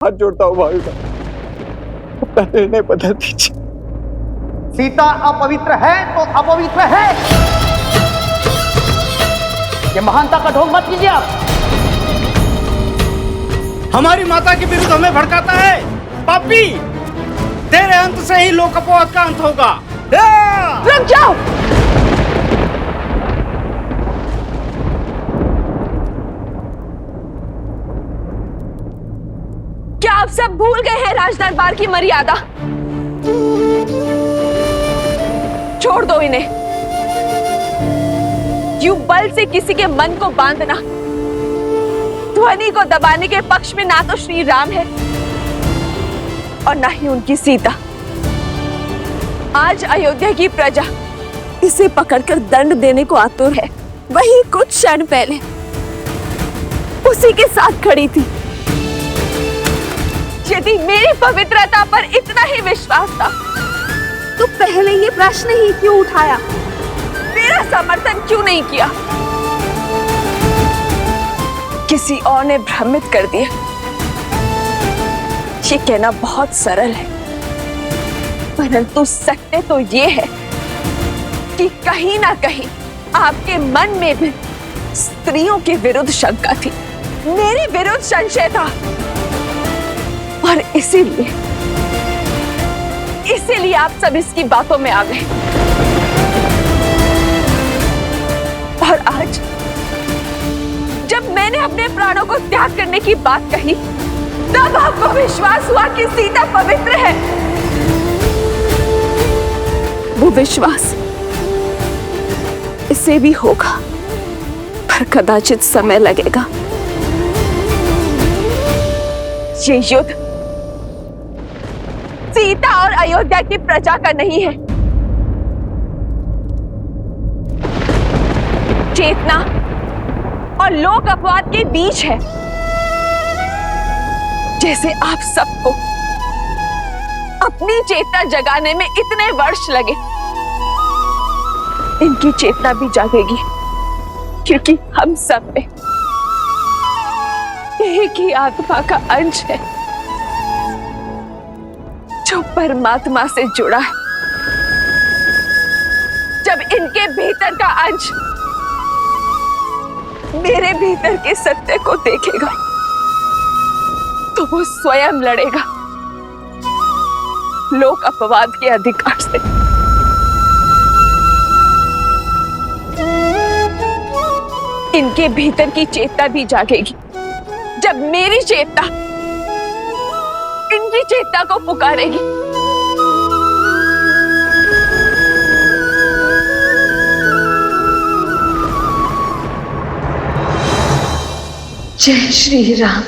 हाथ जोड़ता हूँ भाविका, अपना निर्णय बदल दीजिए। सीता अपवित्र है तो अपवित्र है। ये महानता का ढोंग मत कीजिए आप। हमारी माता के विरुद्ध हमें भड़काता है पापी। तेरे अंत से ही लोक अपवाद का अंत होगा। रुक जाओ। क्या आप सब भूल गए हैं राजदरबार की मर्यादा? छोड़ दो इन्हें। यूं बल से किसी के मन को बांधना, ध्वनि को दबाने के पक्ष में ना तो श्री राम है और ना ही उनकी सीता। आज अयोध्या की प्रजा इसे पकड़कर दंड देने को आतुर है। वही कुछ क्षण पहले उसी के साथ खड़ी थी। यदि मेरी पवित्रता पर इतना ही विश्वास था तो पहले ये प्रश्न ही क्यों उठाया? मेरा समर्थन क्यों नहीं किया? किसी और ने भ्रमित कर दिया। ये कहना बहुत सरल है, परंतु सत्य तो ये है कि कहीं ना कहीं आपके मन में भी स्त्रियों के विरुद्ध शंका थी, मेरे विरुद्ध संशय था। और इसीलिए आप सब इसकी बातों में आ गए। और आज जब मैंने अपने प्राणों को त्याग करने की बात कही, तब आपको विश्वास हुआ कि सीता पवित्र है। वो विश्वास इसे भी होगा, पर कदाचित समय लगेगा। ये युद्ध सीता और अयोध्या की प्रजा का नहीं है, चेतना और लोक अपवाद के बीच है। जैसे आप सबको अपनी चेतना जगाने में इतने वर्ष लगे, इनकी चेतना भी जागेगी, क्योंकि हम सब में एक ही आत्मा का अंश है जो परमात्मा से जुड़ा है। जब इनके भीतर का अंश मेरे भीतर के सत्य को देखेगा तो वो स्वयं लड़ेगा लोक अपवाद के अधिकार से। इनके भीतर की चेतना भी जागेगी जब मेरी चेतना इनकी चेतना को पुकारेगी। जय श्री राम।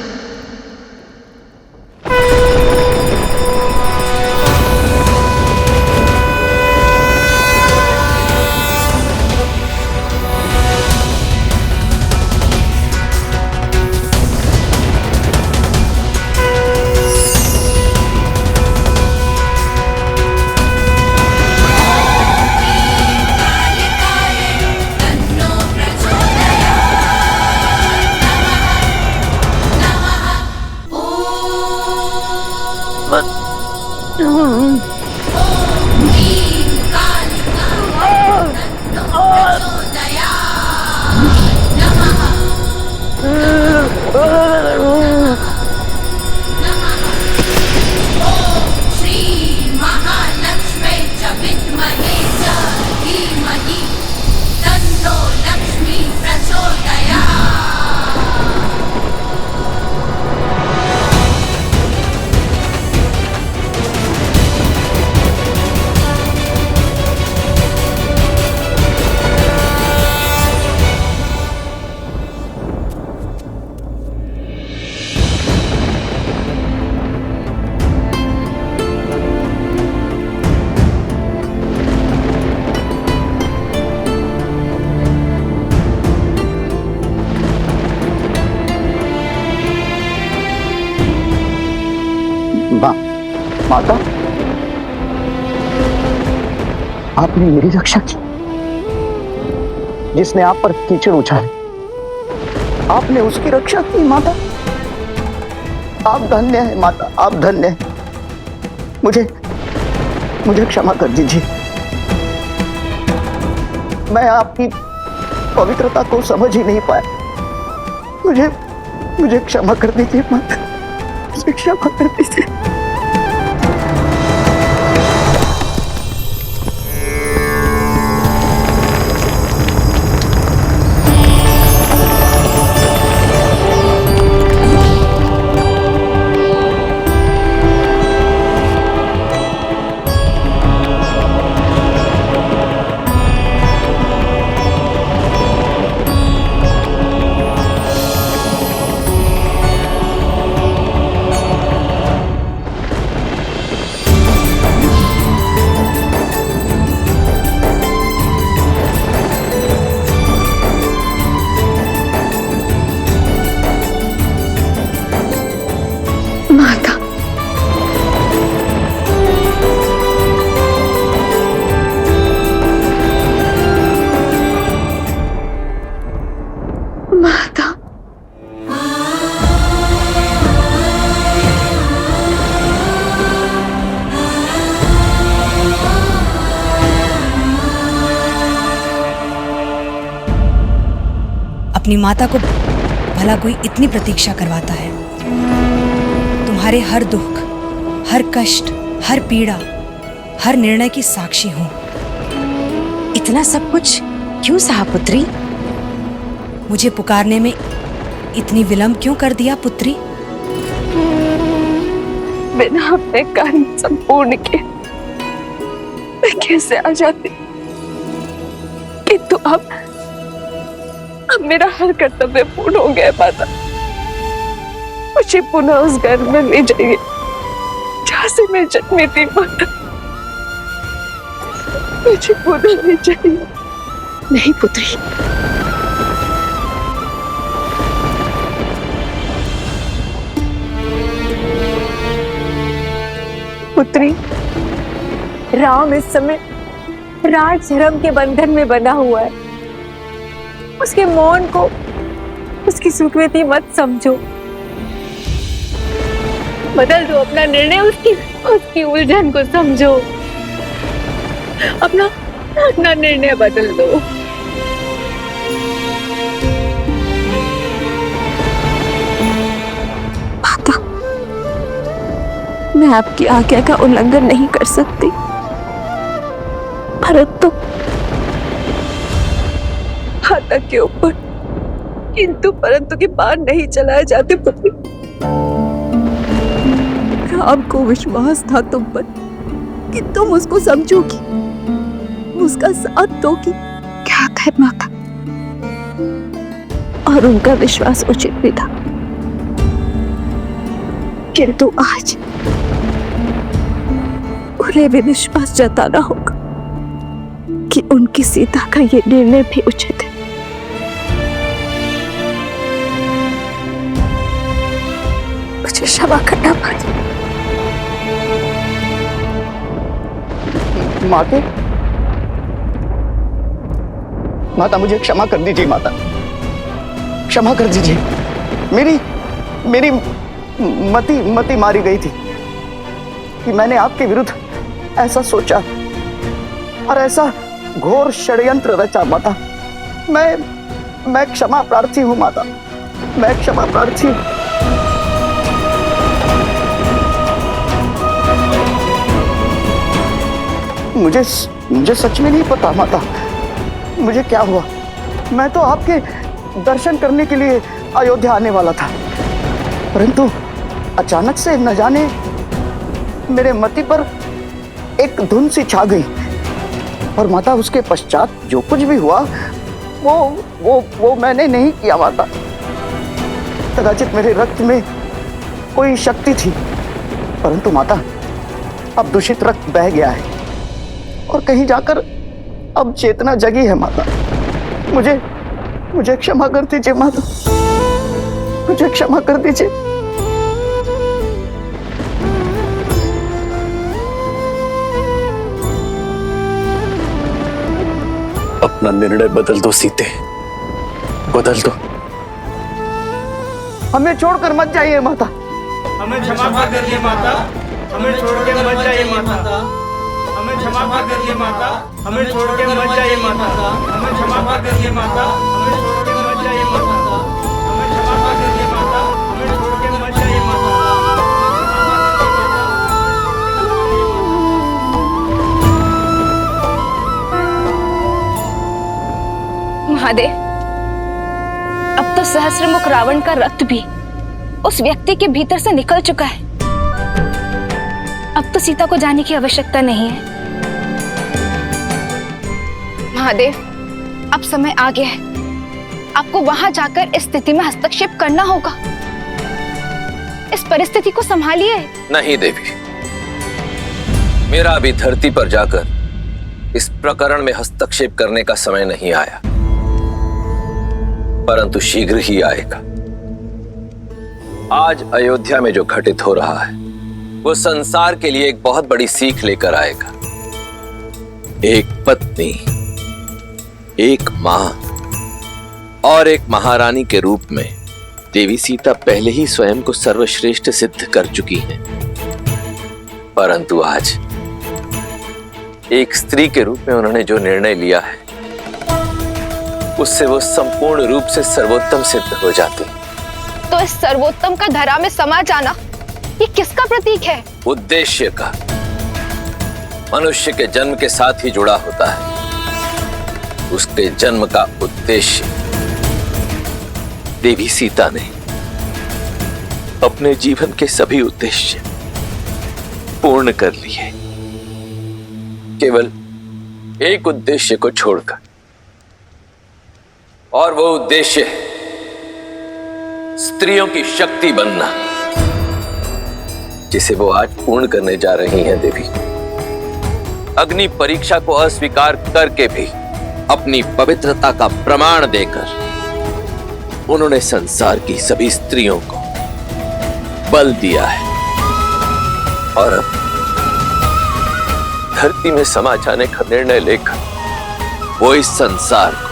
माता, आपने मेरी रक्षा की। जिसने आप पर कीचड़ उछाले, आपने उसकी रक्षा की। माता, आप धन्य हैं माता, आप धन्य हैं। मुझे क्षमा कर दीजिए। मैं आपकी पवित्रता को समझ ही नहीं पाया। मुझे क्षमा कर दीजिए माता, मुझे क्षमा कर दीजिए। माता, माता, अपनी माता को भला कोई इतनी प्रतीक्षा करवाता है? तुम्हारे हर दुख, हर कष्ट, हर पीड़ा, हर निर्णय की साक्षी हूं। इतना सब कुछ क्यों सहा पुत्री? मुझे पुकारने में इतनी विलंब क्यों कर दिया पुत्री? बिना अपने कार्य संपूर्ण किए मैं कैसे आ जाती? किंतु अब मेरा हर कर्तव्य पूर्ण हो गया माता। मुझे पुनः उस घर में ले जाइए जहाँ से मैं जन्मी थी माता। मुझे पुनः ले जाइए। नहीं पुत्री, पुत्री, राम इस समय राज धर्म के बंधन में बंधा हुआ है। उसके मौन को उसकी स्वीकृति मत समझो। बदल दो अपना निर्णय, उसकी उलझन को समझो। अपना निर्णय बदल दो। माता, मैं आपकी आज्ञा का उल्लंघन नहीं कर सकती, परंतु फाटक के ऊपर किंतु परंतु के पार नहीं चलाए जाते पुत्री। राम को विश्वास था तुम पर कि तुम उसको समझोगी, उसका साथ दोगी। क्या है माता, और उनका विश्वास उचित भी था, किंतु आज उन्हें भी विश्वास जताना होगा कि उनकी सीता का ये निर्णय भी उचित है। मुझे क्षमा करना माता। माता मुझे क्षमा कर दीजिए माता, क्षमा कर दीजिए। मेरी मति मारी गई थी कि मैंने आपके विरुद्ध ऐसा सोचा और ऐसा घोर षड्यंत्र रचा माता। मैं क्षमा प्रार्थी हूं माता, मैं क्षमा प्रार्थी हूं। मुझे सच में नहीं पता माता, मुझे क्या हुआ। मैं तो आपके दर्शन करने के लिए अयोध्या आने वाला था, परंतु अचानक से न जाने मेरे मति पर एक धुन सी छा गई। और माता उसके पश्चात जो कुछ भी हुआ वो मैंने नहीं किया माता। कदाचित मेरे रक्त में कोई शक्ति थी, परंतु माता अब दूषित रक्त बह गया है और कहीं जाकर अब चेतना जगी है माता। मुझे क्षमा कर दीजिए माता, मुझे क्षमा कर दीजिए। अपना निर्णय बदल दो सीते, बदल दो। हमें छोड़कर मत जाइए माता, हमें क्षमा कर दीजिए माता, हमें छोड़ के मत जाइए माता, हमें क्षमा कर दीजिए माता, हमें छोड़ के मत जाइए माता, हमें क्षमा कर दीजिए माता, हमें छोड़ के मत जाइए माता, हमें क्षमा कर दीजिए माता, हमें छोड़ के मत जाइए माता। महादेव, अब तो सहस्त्रमुख रावण का रक्त भी उस व्यक्ति के भीतर से निकल चुका है। अब तो सीता को जाने की आवश्यकता नहीं है। महादेव, अब समय आ गया है, आपको वहां जाकर इस स्थिति में हस्तक्षेप करना होगा। इस परिस्थिति को संभालिए। नहीं देवी, मेरा अभी धरती पर जाकर इस प्रकरण में हस्तक्षेप करने का समय नहीं आया, परंतु शीघ्र ही आएगा। आज अयोध्या में जो घटित हो रहा है वो संसार के लिए एक बहुत बड़ी सीख लेकर आएगा। एक पत्नी, एक मां और एक महारानी के रूप में देवी सीता पहले ही स्वयं को सर्वश्रेष्ठ सिद्ध कर चुकी हैं, परंतु आज एक स्त्री के रूप में उन्होंने जो निर्णय लिया है उससे वो संपूर्ण रूप से सर्वोत्तम सिद्ध हो जाती। तो इस सर्वोत्तम का धरा में समा जाना ये किसका प्रतीक है? उद्देश्य का। मनुष्य के जन्म के साथ ही जुड़ा होता है उसके जन्म का उद्देश्य। देवी सीता ने अपने जीवन के सभी उद्देश्य पूर्ण कर लिए, केवल एक उद्देश्य को छोड़कर, और वो उद्देश्य है स्त्रियों की शक्ति बनना, जिसे वो आज पूर्ण करने जा रही हैं देवी। अग्नि परीक्षा को अस्वीकार करके भी अपनी पवित्रता का प्रमाण देकर उन्होंने संसार की सभी स्त्रियों को बल दिया है, और अब धरती में समा जाने का निर्णय लेकर वो इस संसार को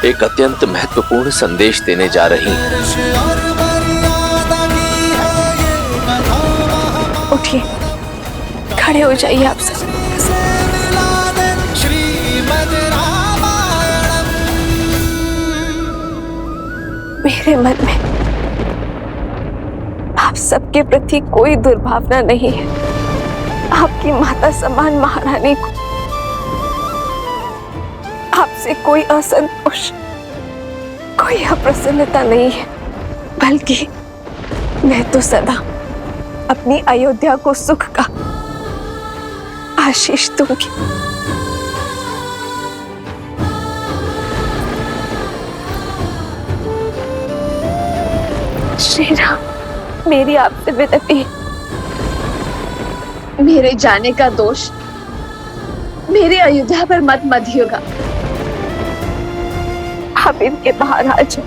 एक अत्यंत महत्वपूर्ण संदेश देने जा रही हैं। उठिए, खड़े हो जाइए आप सब। मेरे मन में आप सबके प्रति कोई दुर्भावना नहीं है। आपकी माता समान महारानी को आपसे कोई असंतोष, कोई अप्रसन्नता नहीं है, बल्कि मैं तो सदा अपनी अयोध्या को सुख का आशीष दूंगी। श्री राम, मेरी आपसे विनती है, मेरे जाने का दोष मेरे अयोध्या पर मत मधिएगा। आप इनके बाहर आ जाओ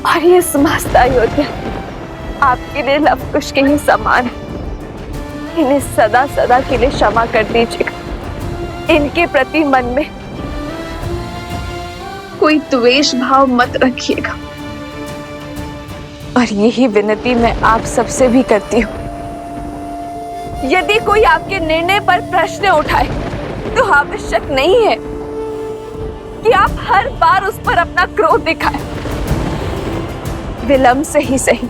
और ये समस्त अयोध्या आपके लिए लवकुश के ही समान है। इन्हें सदा सदा के लिए क्षमा कर दीजिएगा। इनके प्रति मन में कोई द्वेष भाव मत रखिएगा। और यही विनती मैं आप सबसे भी करती हूँ, यदि कोई आपके निर्णय पर प्रश्न उठाए तो आवश्यक नहीं है कि आप हर बार उस पर अपना क्रोध दिखाएं। विलंब से ही सही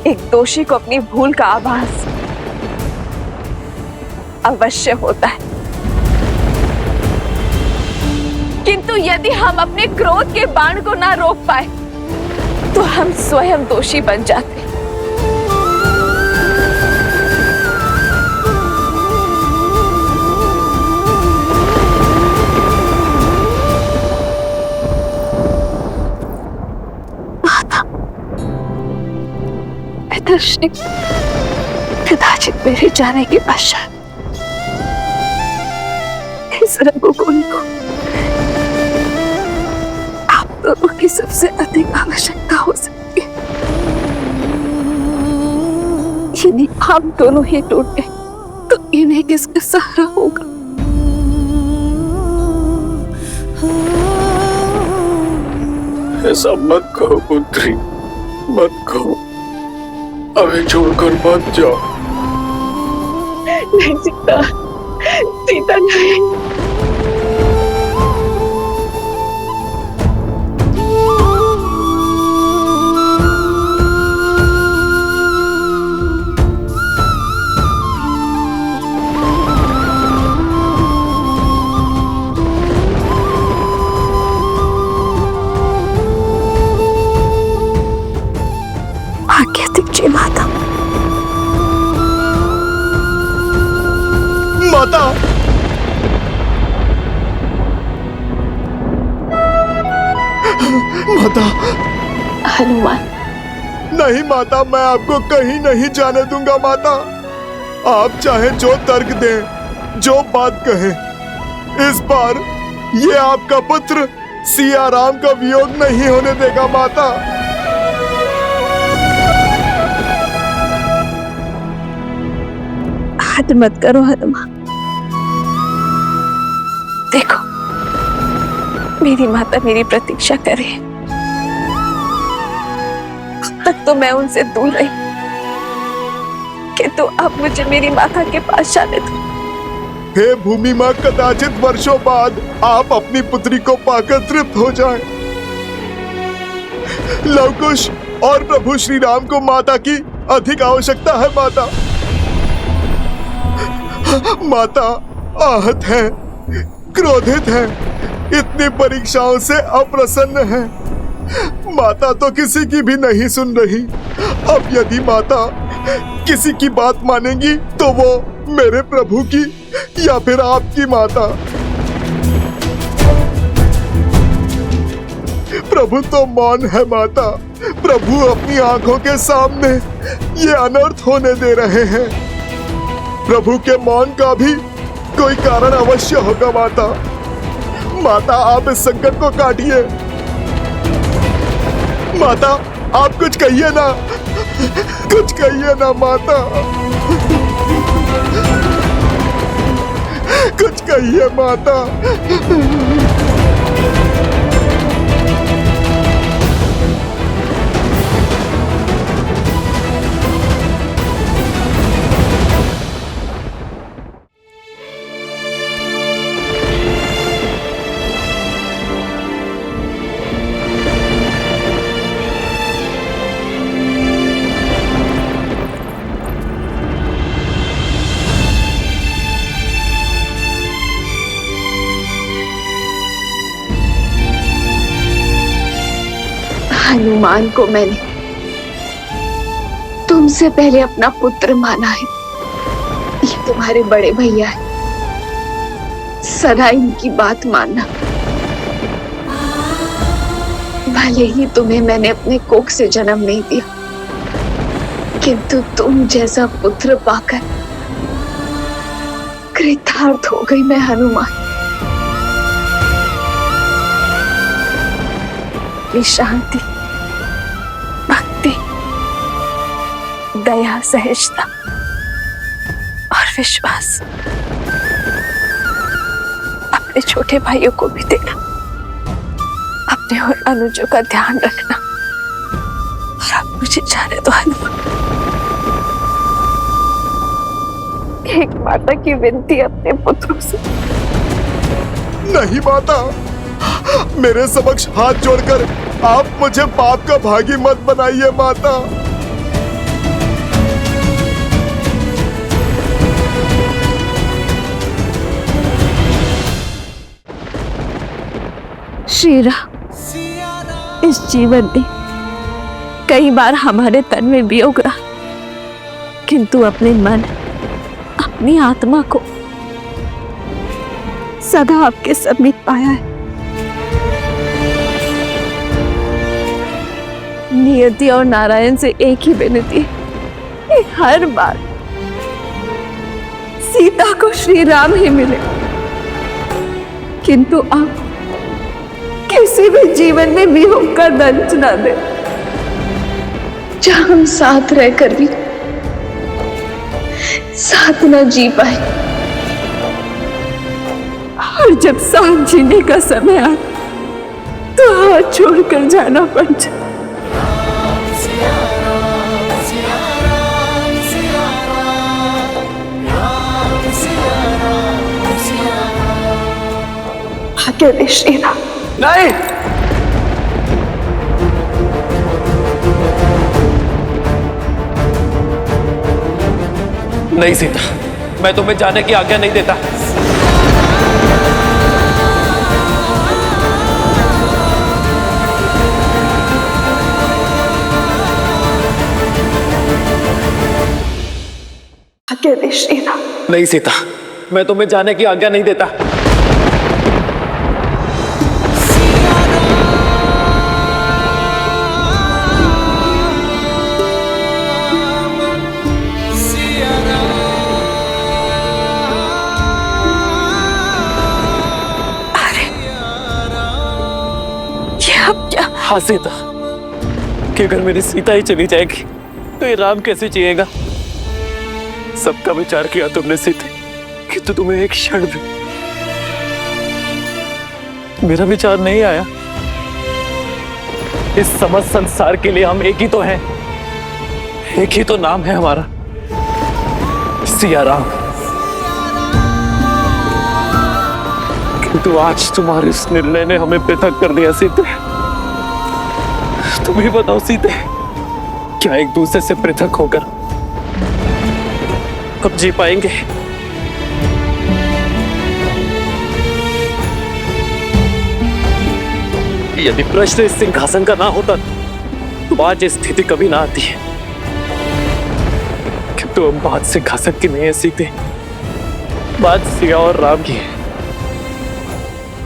एक दोषी को अपनी भूल का आभास अवश्य होता है, किंतु यदि हम अपने क्रोध के बाण को ना रोक पाए तो हम स्वयं दोषी बन जाते। दर्शनी, कदाचित मेरे जाने के पश्चात इस रघुकुल को आप दोनों की सबसे अधिक आवश्यकता हो सकती है। यदि आप दोनों ही टूट गए तो इन्हें किसका सहारा होगा? ऐसा मत कहो पुत्री, मत कहो। हमें छोड़कर मत जाओ। नहीं सीता, सीता नहीं। आज्ञा दीजिए माता। माता, माता। हनुमान, नहीं माता, मैं आपको कहीं नहीं जाने दूंगा माता। आप चाहे जो तर्क दें, जो बात कहें, इस बार ये आपका पुत्र सिया राम का वियोग नहीं होने देगा माता। हद मत करो हनुमान। देखो, मेरी माता मेरी प्रतीक्षा कर रही है। अब तक तो मैं उनसे दूर रही, किंतु अब मुझे मेरी माता के पास जाने दो। हे भूमि माँ, कदाचित वर्षों बाद आप अपनी पुत्री को पाकर तृप्त हो जाएं। लवकुश और प्रभु श्री राम को माता की अधिक आवश्यकता है माता। माता आहत है, क्रोधित है, इतनी परीक्षाओं से अप्रसन्न है। माता तो किसी की भी नहीं सुन रही। अब यदि माता किसी की बात मानेंगी तो वो मेरे प्रभु की या फिर आपकी माता। प्रभु तो मौन है माता। प्रभु अपनी आंखों के सामने ये अनर्थ होने दे रहे हैं। प्रभु के मौन का भी कोई कारण अवश्य होगा माता। माता, आप इस संकट को काटिए। माता, आप कुछ कहिए ना, कुछ कहिए ना माता, कुछ कहिए माता। हनुमान को मैंने तुमसे पहले अपना पुत्र माना है। ये तुम्हारे बड़े भैया है, सदा इनकी बात मानना। भले ही तुम्हें मैंने अपने कोख से जन्म नहीं दिया, किंतु तुम जैसा पुत्र पाकर कृतार्थ हो गई मैं हनुमान। ये शांति, भक्ति, दया, सहजता और विश्वास अपने छोटे भाइयों को भी देना। अपने और अनुजों का ध्यान रखना। और अब मुझे जाने दो हनुमान। एक माता की विनती अपने पुत्रों से। नहीं माता, मेरे समक्ष हाथ जोड़कर आप मुझे पाप का भागी मत बनाइए माता। श्री राम, इस जीवन में कई बार हमारे तन में वियोग रहा, किंतु अपने मन, अपनी आत्मा को सदा आपके समीप पाया है। नियति और नारायण से एक ही विनती है, हर बार सीता को श्री राम ही मिले, किंतु आप किसी भी जीवन में वियोग का दंश न दे, जहां हम साथ रहकर भी साथ न जी पाए। और जब साथ जीने का समय आए तो हाथ छोड़कर जाना पड़ जाए। अकेले श्री राम। नहीं, नहीं सीता, मैं तुम्हें जाने की आज्ञा नहीं देता। अकेले श्री राम। नहीं सीता, मैं तुम्हें जाने की आज्ञा नहीं देता। अब क्या? हाँ सीता, कि अगर मेरी सीता ही चली जाएगी तो ये राम कैसे जिएगा? सबका विचार किया तुमने सीते, कि तो तुम्हें एक क्षण भी मेरा विचार नहीं आया। इस समस्त संसार के लिए हम एक ही तो हैं, एक ही तो नाम है हमारा, सिया राम। किंतु आज तुम्हारे इस निर्णय ने हमें पृथक कर दिया सीते। तुम ही बताओ सीते, क्या एक दूसरे से पृथक होकर अब जी पाएंगे? यदि प्रश्न इस सिंहासन का ना होता तो आज ये स्थिति कभी ना आती है। किंतु अब बात सिंहासन की नहीं है सीते, बात सिया और राम की है।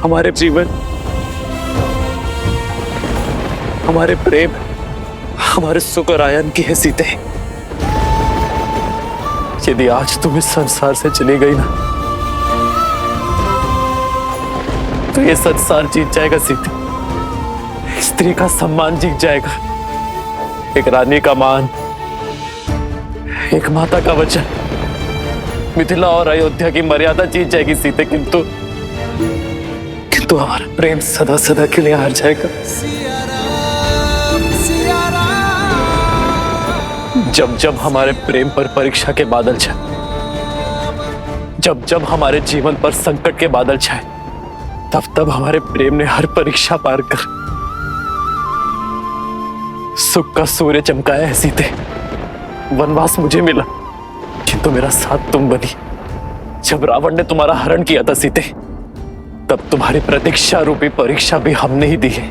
हमारे जीवन, हमारे प्रेम, हमारे सुख और आयन की है सीते। यदि आज तुम इस संसार से चली गई ना तो ये संसार जीत जाएगा सीते, स्त्री का सम्मान जीत जाएगा, एक रानी का मान, एक माता का वचन, मिथिला और अयोध्या की मर्यादा जीत जाएगी सीते। किंतु हमारा प्रेम सदा सदा के लिए हार जाएगा। जब जब हमारे प्रेम पर परीक्षा के बादल छाए, जब जब हमारे जीवन पर संकट के बादल छाए, तब तब हमारे प्रेम ने हर परीक्षा पार कर सुख का सूर्य चमकाया है सीते। वनवास मुझे मिला, किंतु मेरा साथ तुम बनी। जब रावण ने तुम्हारा हरण किया था सीते, तब तुम्हारी प्रतीक्षा रूपी परीक्षा भी हमने ही दी है।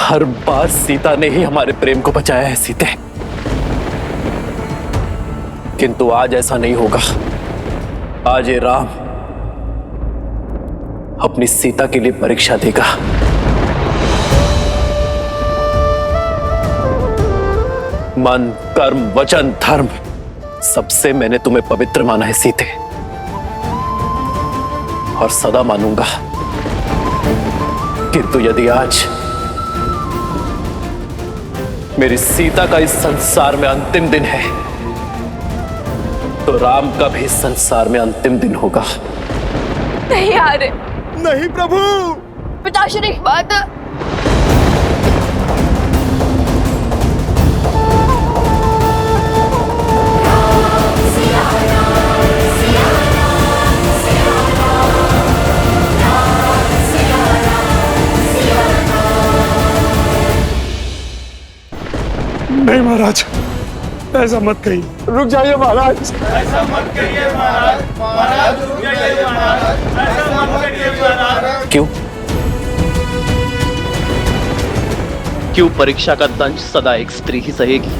हर बार सीता ने ही हमारे प्रेम को बचाया है सीते। किंतु आज ऐसा नहीं होगा। आज ये राम अपनी सीता के लिए परीक्षा देगा। मन, कर्म, वचन, धर्म, सबसे मैंने तुम्हें पवित्र माना है सीते, और सदा मानूंगा। किंतु यदि आज मेरी सीता का इस संसार में अंतिम दिन है, तो राम का भी इस संसार में अंतिम दिन होगा। नहीं आ रहे। नहीं प्रभु। पिताश्री, बात नहीं महाराज, ऐसा मत कहिए। रुक जाइए महाराज। ऐसा मत करिए महाराज। महाराज रुक जाइए महाराज। ऐसा मत करिए महाराज। क्यों? क्यों परीक्षा का दंश सदा एक स्त्री ही सहेगी?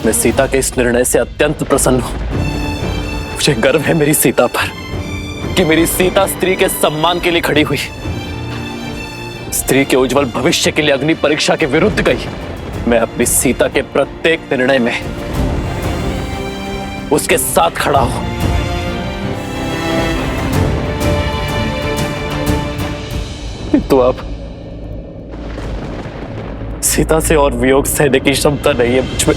मैं सीता के इस निर्णय से अत्यंत प्रसन्न हूं। मुझे गर्व है मेरी सीता पर, कि मेरी सीता स्त्री के सम्मान के लिए खड़ी हुई, स्त्री के उज्जवल भविष्य के लिए अग्नि परीक्षा के विरुद्ध गई। मैं अपनी सीता के प्रत्येक निर्णय में उसके साथ खड़ा हूं। तो अब सीता से और वियोग सहने की क्षमता नहीं है मुझ में।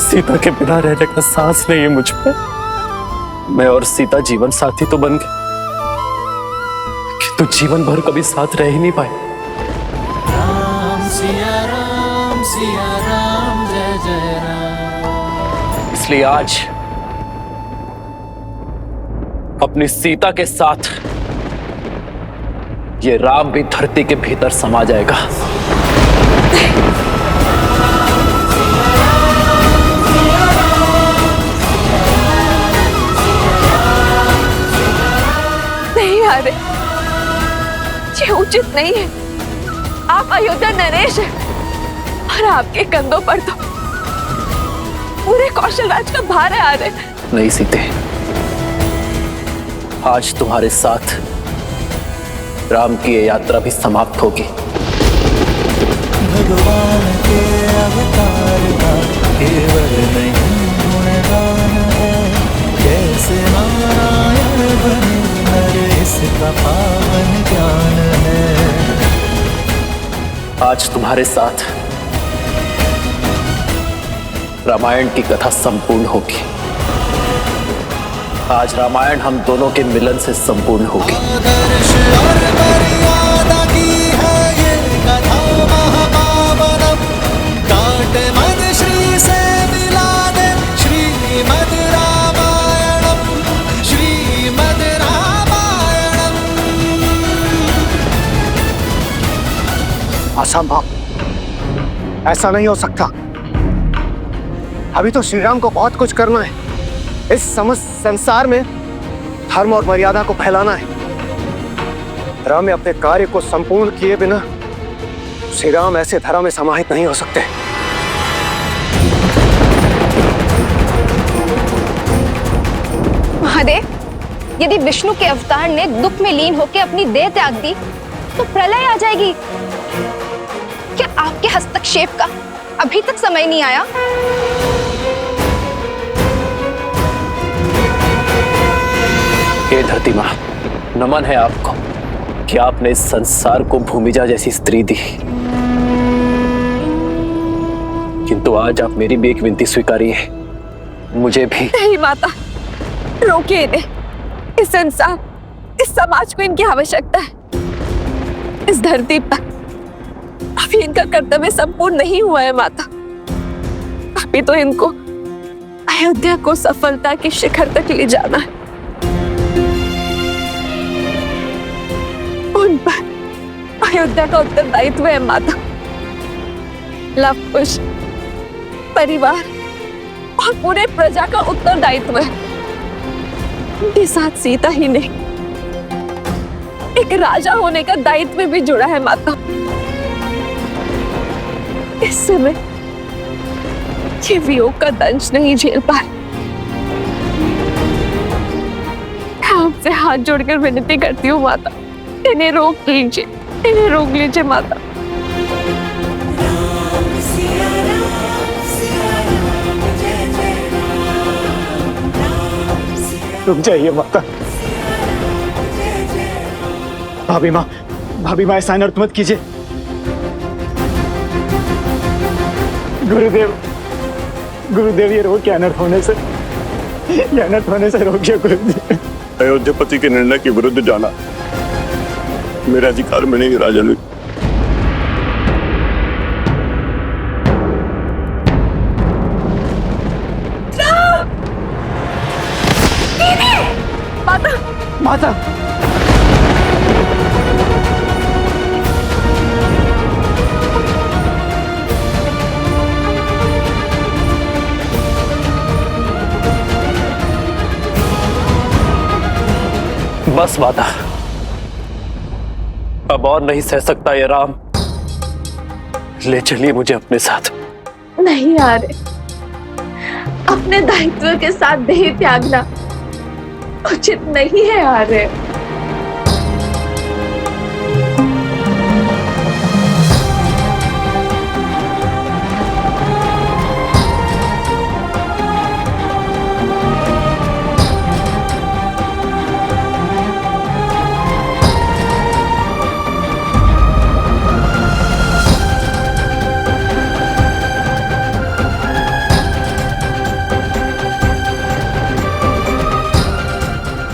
सीता के बिना रहने का सांस नहीं है मुझ में। मैं और सीता जीवन साथी तो बन गए, किंतु जीवन भर कभी साथ रह ही नहीं पाए। इसलिए आज अपनी सीता के साथ ये राम भी धरती के भीतर समा जाएगा। नहीं आ रहे, ये उचित नहीं है। आप अयोध्या नरेश हैं और आपके कंधों पर तो पूरे कौशल राज का भार है। आ रहे नहीं सीते, आज तुम्हारे साथ राम की ये यात्रा भी समाप्त होगी। भगवान के अवतार का केवल नहीं गुणगान है, कैसे नारायण बने नर इसका पावन ज्ञान है। आज तुम्हारे साथ रामायण की कथा संपूर्ण होगी। आज रामायण हम दोनों के मिलन से संपूर्ण होगी। आदर्श और मर्यादा की है ये कथा महापावनम, काट मन श्री से मिला दे श्रीमद् रामायणम, श्रीमद् रामायणम। असंभव, ऐसा नहीं हो सकता। अभी तो श्री राम को बहुत कुछ करना है। इस समस्त संसार में धर्म और मर्यादा को फैलाना है। राम में अपने कार्य को संपूर्ण किए बिना श्री राम ऐसे धर्म में समाहित नहीं हो सकते। महादेव, यदि विष्णु के अवतार ने दुख में लीन होकर अपनी देह त्याग दी तो प्रलय आ जाएगी। क्या आपके हस्तक्षेप का अभी तक समय नहीं आया? हे धरती माँ, नमन है आपको कि आपने इस संसार को भूमिजा जैसी स्त्री दी, किंतु आज आप मेरी भी एक विनती स्वीकारिए। मुझे भी। नहीं माता, रोकिए इन्हें। इस संसार, इस समाज को इनकी आवश्यकता है। इस धरती पर अभी इनका कर्तव्य संपूर्ण नहीं हुआ है माता। अभी तो इनको अयोध्या को सफलता के शिखर तक ले जाना है। उन पर अयोध्या का उत्तरदायित्व है माता। लव कुश, परिवार और पूरे प्रजा का उत्तरदायित्व है। उनके साथ सीता ही नहीं, एक राजा होने का दायित्व भी जुड़ा है माता। इस समय ये वियोग का दंश नहीं झेल पाए। मैं आपसे हाथ जोड़कर विनती करती हूँ माता, इन्हें रोक लीजिए, इन्हें रोक लीजिए माता। रुक जाइए माता। भाभी माँ, ऐसा अनर्थ मत कीजिए। गुरुदेव, ये रोक, अनर्थ होने से रोकिए गुरुदेव। अयोध्यापति के निर्णय के विरुद्ध जाना मेरे अधिकार में नहीं राजन। माता, बस माता, अब और नहीं सह सकता ये राम। ले चलिए मुझे अपने साथ। नहीं आ रहे, अपने दायित्व के साथ देह त्यागना उचित नहीं है। आ रहे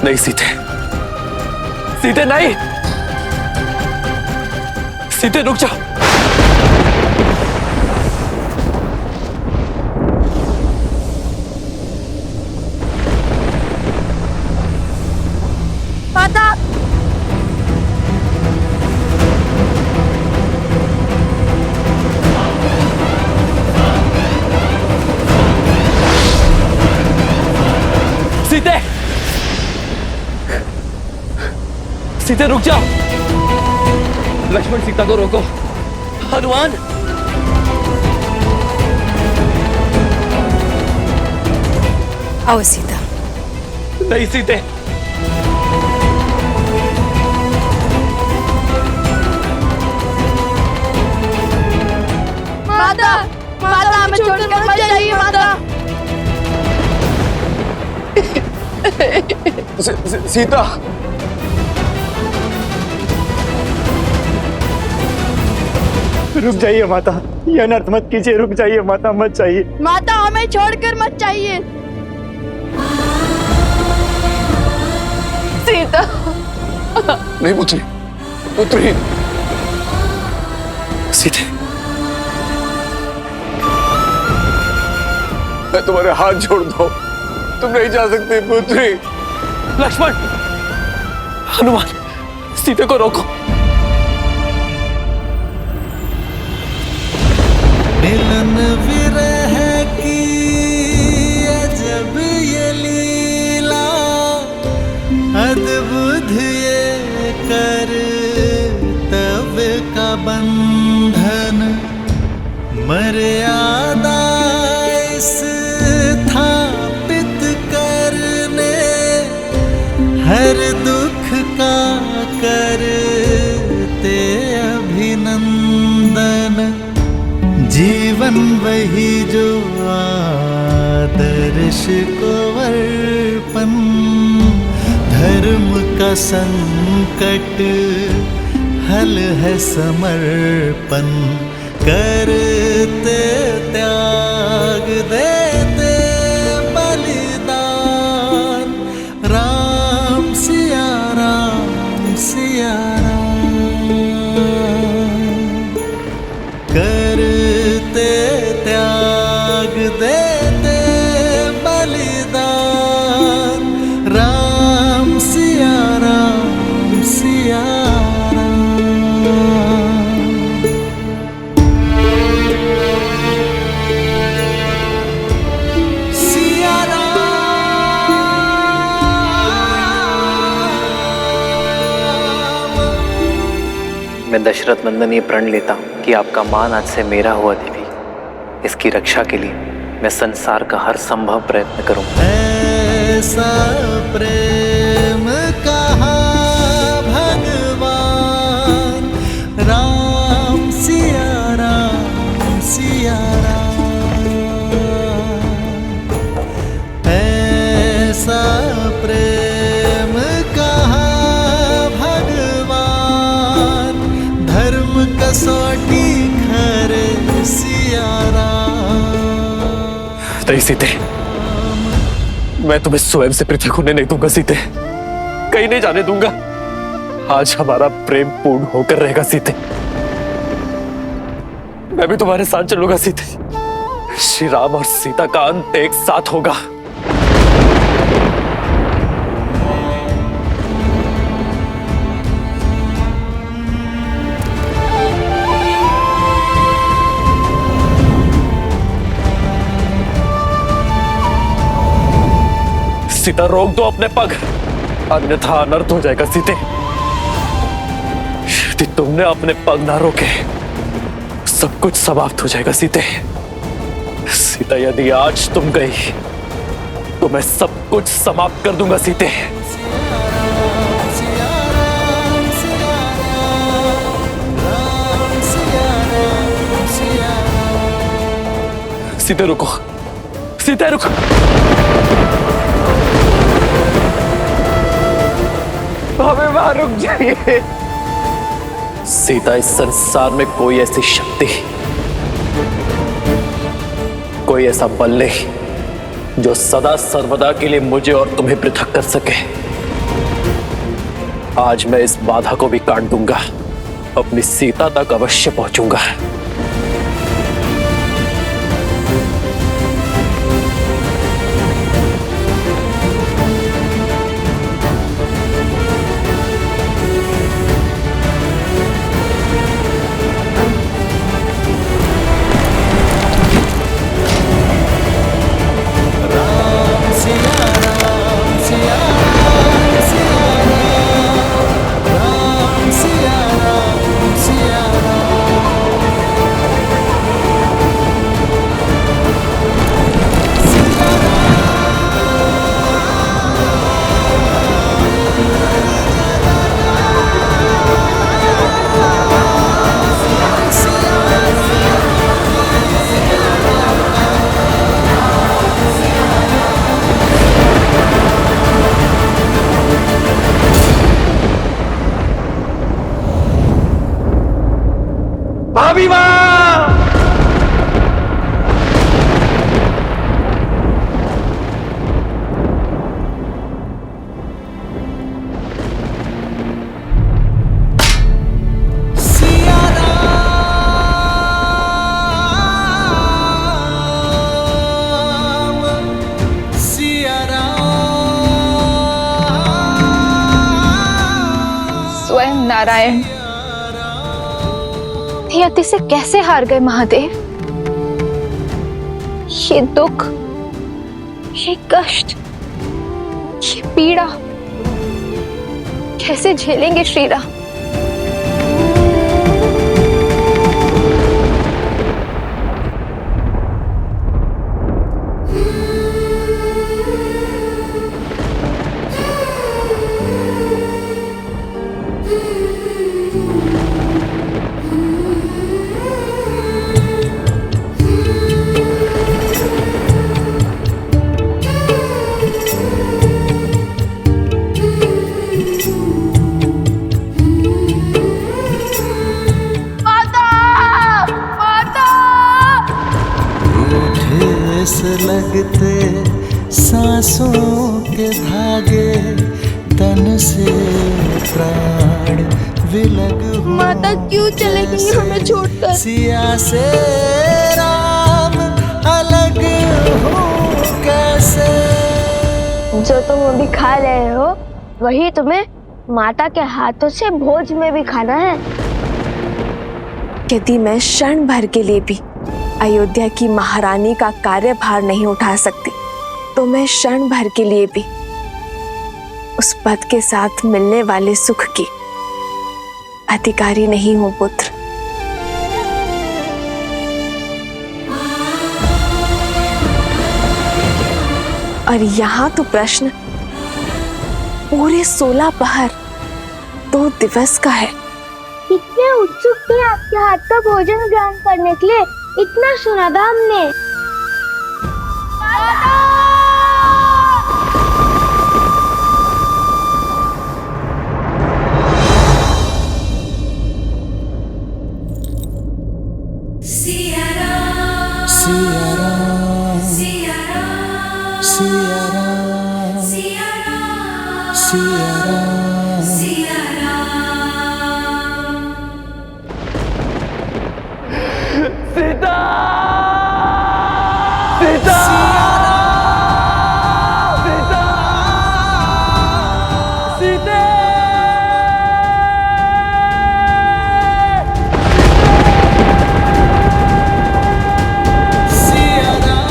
नहीं सीते, सीते नहीं, सीते रुक जाओ। माता, सीते, सीते रुक जाओ। लक्ष्मण सीता को रोको। हनुमान, आओ सीता। नहीं सीते, माता, माता हमें छोड़कर मत जाइए माता। सीता, रुक जाइए माता, ये अनर्थ मत कीजिए, रुक जाइए माता, मत जाइए। माता हमें छोड़कर मत जाइए। सीता, नहीं पुत्री, पुत्री। सीते, मैं तुम्हारे हाथ जोड़ दो, तुम नहीं जा सकती पुत्री। लक्ष्मण, हनुमान, सीते को रोको। मिलन विरह की अजब ये लीला, अद्भुत ये कर्तव्य का बंधन, मर्यादा स्थापित करने, हर दुख का करते अभिनंदन, जीवन वही जो आदर्श को अर्पण, धर्म का संकट हल है समर्पण, करते त्याग देते बलिदान, राम सिया राम सिया राम, करते त्याग देते बलिदान, राम सिया राम सिया राम। मैं दशरथ नंदन ये प्रण लेता हूँ कि आपका मान आज से मेरा हुआ देवी। इसकी रक्षा के लिए मैं संसार का हर संभव प्रयत्न करूंगा। ऐसा प्रेम कहा भगवान, राम सिया राम सिया राम, ऐसा प्रेम कहा भगवान, धर्म कसौटी खरे सिया राम। नहीं सीते, मैं तुम्हें स्वयं से पृथक होने नहीं दूंगा सीते, कहीं नहीं जाने दूंगा। आज हमारा प्रेम पूर्ण होकर रहेगा सीते, मैं भी तुम्हारे साथ चलूंगा सीते। श्री राम और सीता का अंत एक साथ होगा। सीता रोक दो अपने पग, अन्यथा अनर्थ हो जाएगा सीते। यदि तुमने अपने पग ना रोके सब कुछ समाप्त हो जाएगा सीते। सीता, यदि आज तुम गई तो मैं सब कुछ समाप्त कर दूंगा सीते। सीते रुको, सीते रुको। हमें वहां रुक जाइए। सीता, इस संसार में कोई ऐसी शक्ति, कोई ऐसा बल नहीं जो सदा सर्वदा के लिए मुझे और तुम्हें पृथक कर सके। आज मैं इस बाधा को भी काट दूंगा, अपनी सीता तक अवश्य पहुंचूंगा। स्वयं नारायण नियति से कैसे हार गए महादेव? ये दुख, ये कष्ट, ये पीड़ा कैसे झेलेंगे श्री राम? लगते सांसों के धागे, तन से प्राण विलग हो। माता क्यों चले गई हमें छोड़कर? सिया से राम अलग हो कैसे? जो तुम अभी खा रहे हो वही तुम्हें माता के हाथों से भोज में भी खाना है। यदि मैं क्षण भर के लिए भी अयोध्या की महारानी का कार्यभार नहीं उठा सकती, तो मैं क्षण भर के लिए भी उस पद के साथ मिलने वाले सुख की अधिकारी नहीं हूं पुत्र। और यहाँ तो प्रश्न पूरे 16 पहर 2 दिवस का है। इतने उत्सुक थे आपके हाथ का भोजन ग्रहण करने के लिए, इतना सुना था हमने। सिया राम, सिया राम, सिया राम, सिया राम, सिया राम, सिया राम, सिया राम। सीता! सीता! सीता! सीते! सिया राम,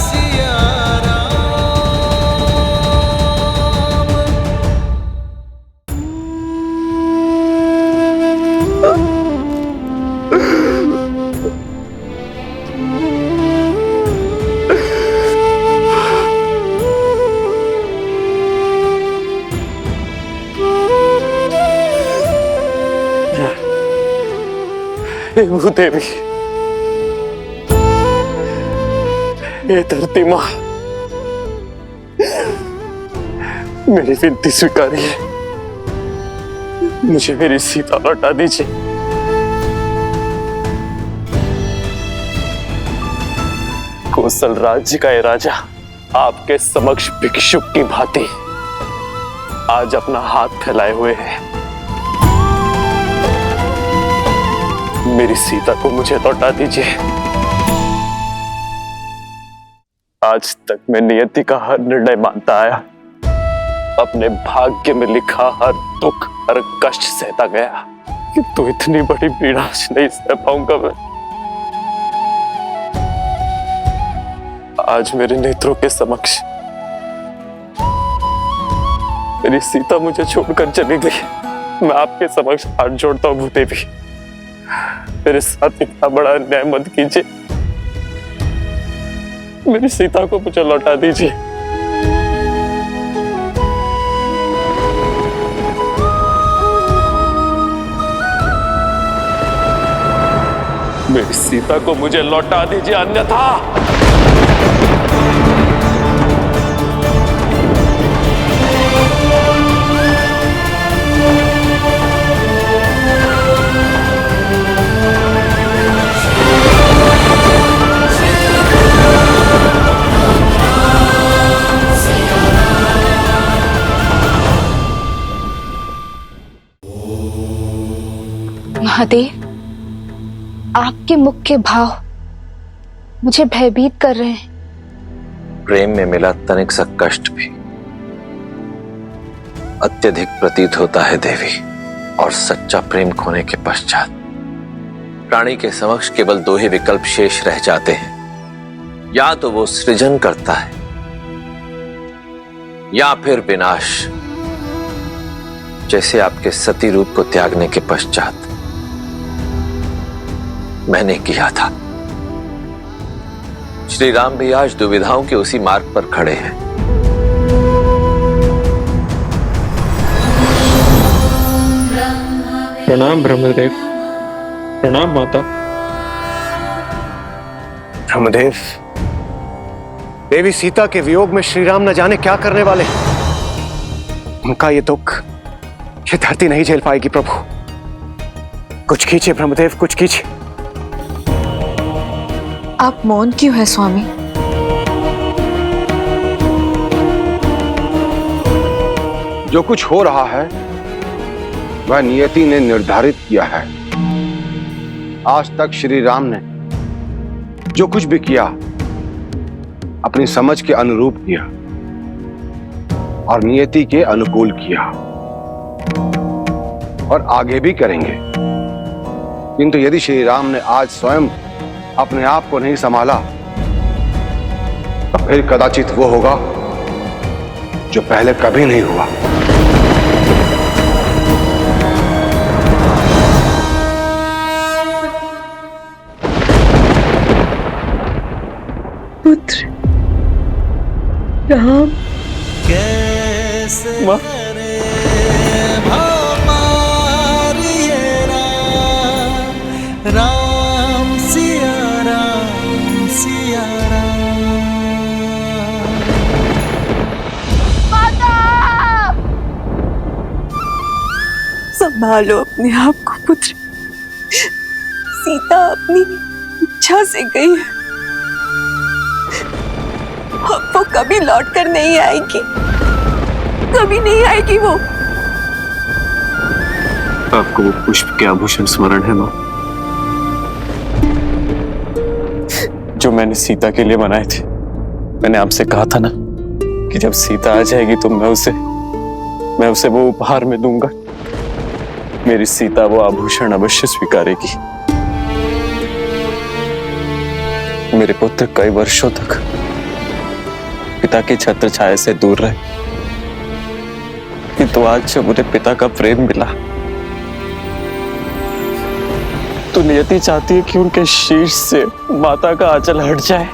सिया राम। हे भूदेवी, हे धरती माँ, मेरी विनती स्वीकारिए, मुझे मेरी सीता लौटा दीजिए। कौशल राज्य का ये राजा आपके समक्ष भिक्षुक की भांति आज अपना हाथ फैलाए हुए हैं। मेरी सीता को मुझे लौटा दीजिए। आज तक मैं नियति का हर निर्णय मानता आया, अपने भाग्य में लिखा हर दुख हर कष्ट सहता गया, किंतु इतनी बड़ी पीड़ा नहीं सह पाऊंगा मैं। आज मेरे नेत्रों के समक्ष मेरी सीता मुझे छोड़कर चली गई। मैं आपके समक्ष हाथ जोड़ता हूँ भूदेवी, मेरे साथ इतना बड़ा अन्याय मत कीजिए। मेरी सीता को मुझे लौटा दीजिए। मेरी सीता को मुझे लौटा दीजिए, अन्यथा महादेव, आपके मुख के भाव मुझे भयभीत कर रहे हैं। प्रेम में मिला तनिक सा कष्ट भी अत्यधिक प्रतीत होता है देवी, और सच्चा प्रेम खोने के पश्चात प्राणी के समक्ष केवल दो ही विकल्प शेष रह जाते हैं, या तो वो सृजन करता है या फिर विनाश, जैसे आपके सती रूप को त्यागने के पश्चात मैंने किया था। श्री राम भी आज दुविधाओं के उसी मार्ग पर खड़े हैं। प्रणाम ब्रह्मदेव। प्रणाम माता। ब्रह्मदेव, देवी सीता के वियोग में श्री राम न जाने क्या करने वाले। उनका ये दुख ये धरती नहीं झेल पाएगी। प्रभु कुछ कीजिए ब्रह्मदेव, कुछ कीजिए। आप मौन क्यों है स्वामी? जो कुछ हो रहा है वह नियति ने निर्धारित किया है। आज तक श्री राम ने जो कुछ भी किया अपनी समझ के अनुरूप किया और नियति के अनुकूल किया, और आगे भी करेंगे। किंतु यदि श्री राम ने आज स्वयं अपने आप को नहीं संभाला तो फिर कदाचित वो होगा जो पहले कभी नहीं हुआ। पुत्र राम कैसे करे हमारी राम, राम सिया राम सिया राम। संभालो अपने आप को पुत्र। सीता अपनी इच्छा से गई है, अब वो कभी लौट कर नहीं आएगी, कभी नहीं आएगी वो। आपको वो पुष्प के आभूषण स्मरण है मां, जो मैंने सीता के लिए बनाए थे। मैंने आपसे कहा था ना कि जब सीता आ जाएगी तो मैं उसे वो उपहार में दूंगा। मेरी सीता वो आभूषण अवश्य स्वीकारेगी। मेरे पुत्र कई वर्षों तक पिता की छत्र छाया से दूर रहे, किंतु आज जब उन्हें पिता का प्रेम मिला तो नियति चाहती है कि उनके शीर्ष से माता का आंचल हट जाए।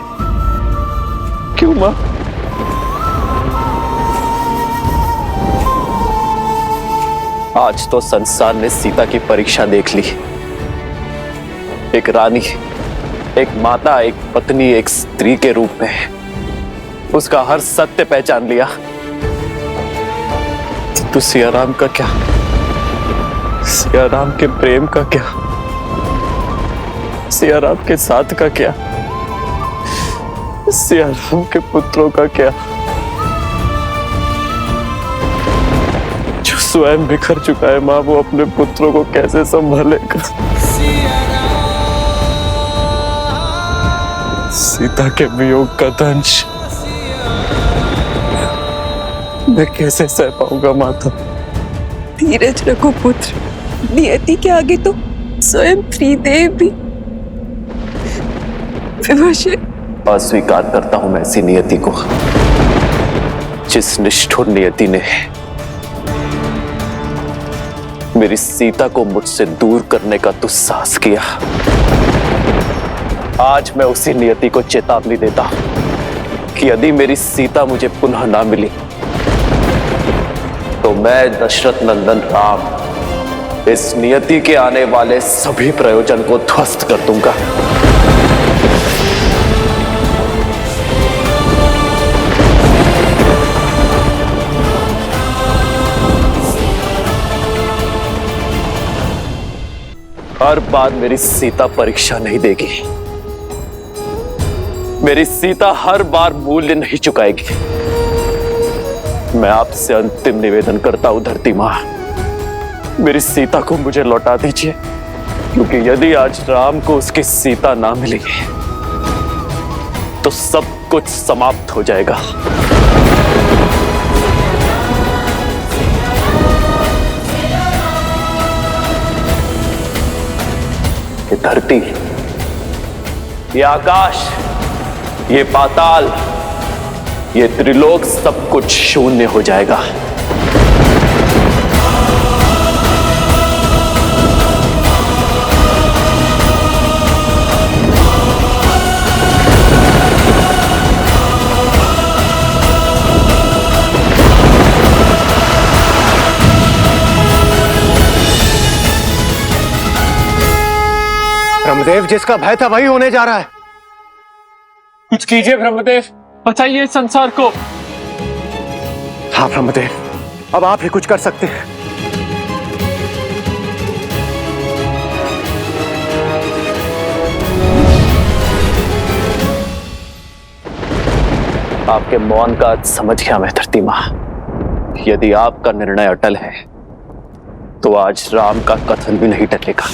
क्यों मां? आज तो संसार ने सीता की परीक्षा देख ली। एक रानी, एक माता, एक पत्नी, एक स्त्री के रूप में उसका हर सत्य पहचान लिया। तो सिया राम का क्या? सिया राम के प्रेम का क्या? सिया राम के साथ का क्या? सिया राम के पुत्रों का क्या, जो स्वयं बिखर चुका है माँ, वो अपने पुत्रों को कैसे संभालेगा? सीता के वियोग का दंश मैं कैसे सह पाऊंगा माता? धीरज रखो पुत्र, नियति के आगे तो स्वयं त्रिदेव भी विवश है। अस्वीकार करता हूं मैं ऐसी नियति को, जिस निष्ठुर नियति ने मेरी सीता को मुझसे दूर करने का दुस्साहस किया। आज मैं उसी नियति को चेतावनी देता हूं कि यदि मेरी सीता मुझे पुनः ना मिली तो मैं दशरथ नंदन राम इस नियति के आने वाले सभी प्रयोजन को ध्वस्त कर दूंगा। हर बार मेरी सीता परीक्षा नहीं देगी, मेरी सीता हर बार मूल्य नहीं चुकाएगी। मैं आपसे अंतिम निवेदन करता हूं धरती मां, मेरी सीता को मुझे लौटा दीजिए, क्योंकि यदि आज राम को उसकी सीता ना मिलेगी तो सब कुछ समाप्त हो जाएगा। ये धरती, ये आकाश, ये पाताल, ये त्रिलोक, सब कुछ शून्य हो जाएगा। ब्रह्मदेव, जिसका भय था वही होने जा रहा है। कुछ कीजिए ब्रह्मदेव, बचाइए संसार को। हाँ ब्रह्मदेव, अब आप ही कुछ कर सकते हैं। आपके मौन का समझ गया मैं धरती मां। यदि आपका निर्णय अटल है तो आज राम का कथन भी नहीं टलेगा।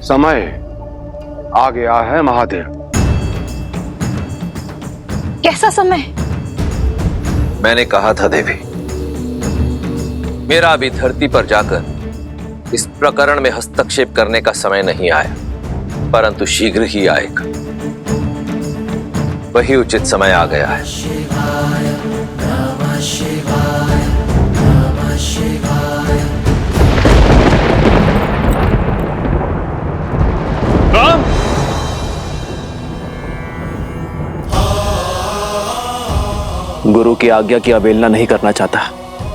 समय आ गया है महादेव। कैसा समय? मैंने कहा था देवी, मेरा अभी धरती पर जाकर इस प्रकरण में हस्तक्षेप करने का समय नहीं आया, परंतु शीघ्र ही आएगा। वही उचित समय आ गया है। राम, गुरु की आज्ञा की अवहेलना नहीं करना चाहता,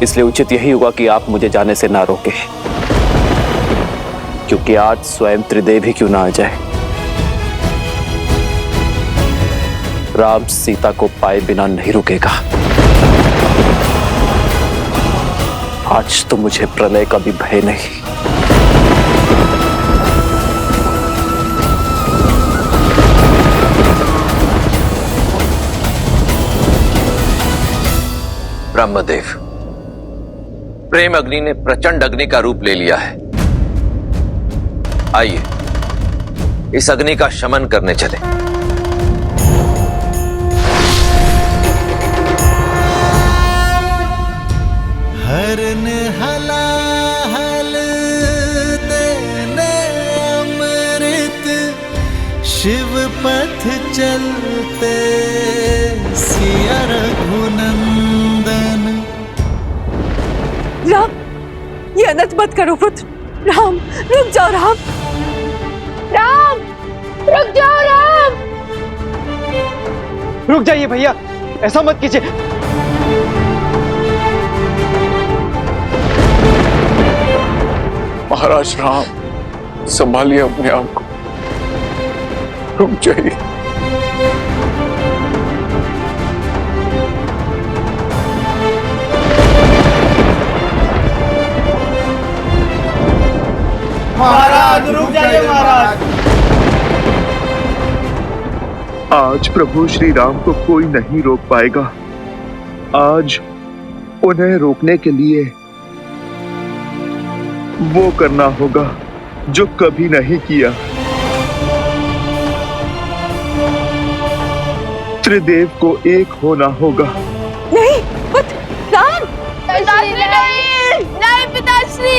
इसलिए उचित यही होगा कि आप मुझे जाने से ना रोके, क्योंकि आज स्वयं त्रिदेव ही क्यों ना आ जाए, राम सीता को पाए बिना नहीं रुकेगा। आज तो मुझे प्रलय का भी भय नहीं। ब्रह्मदेव, प्रेम अग्नि ने प्रचंड अग्नि का रूप ले लिया है। आइए इस अग्नि का शमन करने चले। हरन हलाहल देने अमृत, शिव पथ चलते सिया रघुनंदन। राम, ये अनर्थ मत करो पुत्र। राम, रुक जाओ राम। राम, रुक जाओ राम। रुक जाइए भैया, ऐसा मत कीजिए। महाराज राम, संभालिए अपने आप को, रुक जाइए। महाराज रुक जाइए महाराज। आज प्रभु श्री राम को कोई नहीं रोक पाएगा। आज उन्हें रोकने के लिए वो करना होगा जो कभी नहीं किया। त्रिदेव को एक होना होगा। नहीं पुत्र, राम। पिताश्री नहीं, नहीं पिताश्री।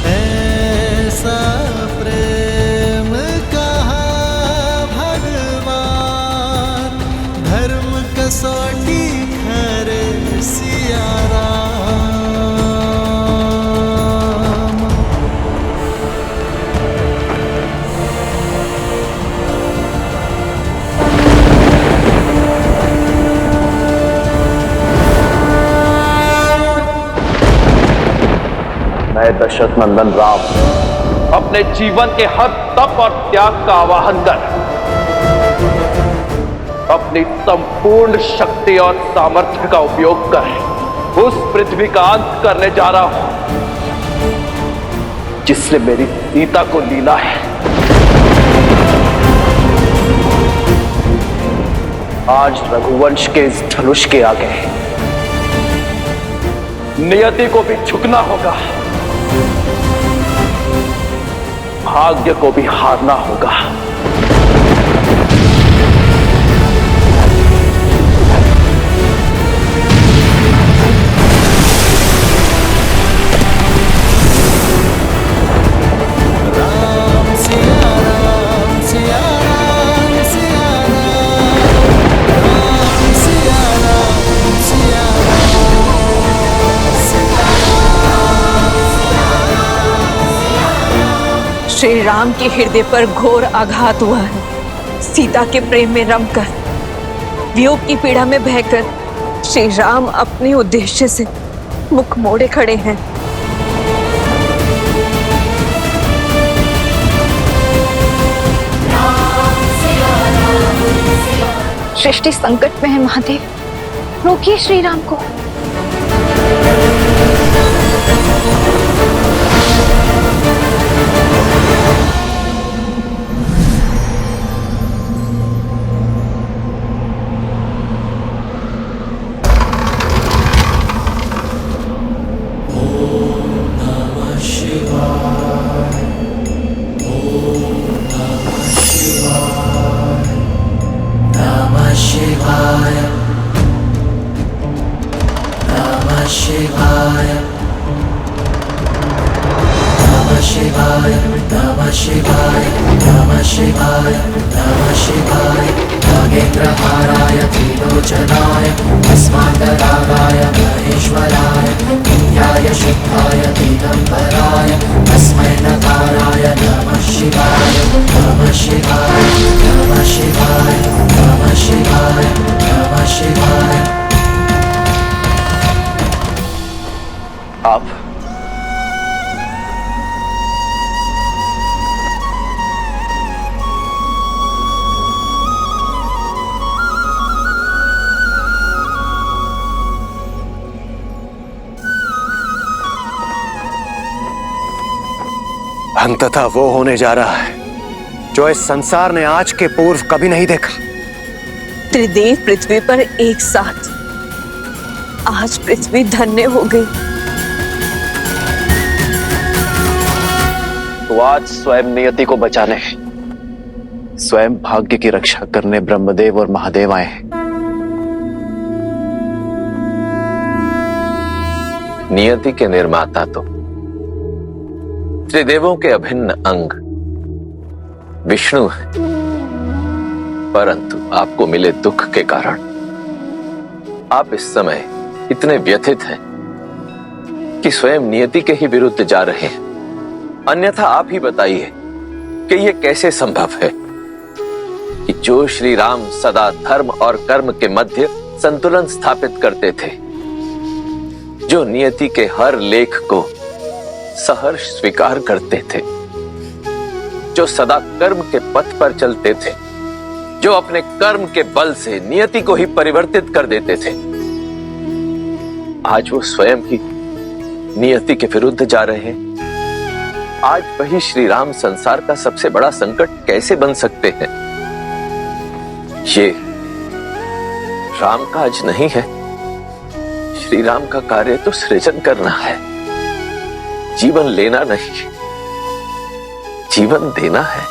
ऐसा प्रेम कहाँ भगवान, धर्म कसौटी करे सिया राम। मैं दशरथ नंदन राम अपने जीवन के हर तप और त्याग का आवाहन कर अपनी संपूर्ण शक्ति और सामर्थ्य का उपयोग कर उस पृथ्वी का अंत करने जा रहा हूं जिसने मेरी सीता को लीना है। आज रघुवंश के इस धनुष के आगे नियति को भी झुकना होगा, भाग्य को भी हारना होगा। राम सिया राम, सिया राम, सिया राम, राम सिया राम, सिया श्री राम के हृदय पर घोर आघात हुआ है। सीता के प्रेम में रमकर, वियोग की पीड़ा में बहकर श्री राम अपने उद्देश्य से मुख मोड़े खड़े हैं। सृष्टि संकट में है महादेव, रोकिए श्री राम को। आप अंततः वो होने जा रहा है जो इस संसार ने आज के पूर्व कभी नहीं देखा। त्रिदेव पृथ्वी पर एक साथ, आज पृथ्वी धन्य हो गई। तो आज स्वयं नियति को बचाने, स्वयं भाग्य की रक्षा करने ब्रह्मदेव और महादेव आए हैं। नियति के निर्माता तो त्रिदेवों के अभिन्न अंग विष्णु है। परंतु आपको मिले दुख के कारण आप इस समय इतने व्यथित हैं कि स्वयं नियति के ही विरुद्ध जा रहे हैं। अन्यथा आप ही बताइए कि यह कैसे संभव है कि जो श्री राम सदा धर्म और कर्म के मध्य संतुलन स्थापित करते थे, जो नियति के हर लेख को सहर्ष स्वीकार करते थे, जो सदा कर्म के पथ पर चलते थे, जो अपने कर्म के बल से नियति को ही परिवर्तित कर देते थे, आज वो स्वयं ही नियति के विरुद्ध जा रहे हैं। आज वही श्री राम संसार का सबसे बड़ा संकट कैसे बन सकते हैं? ये राम काज नहीं है। श्री राम का कार्य तो सृजन करना है, जीवन लेना नहीं, जीवन देना है।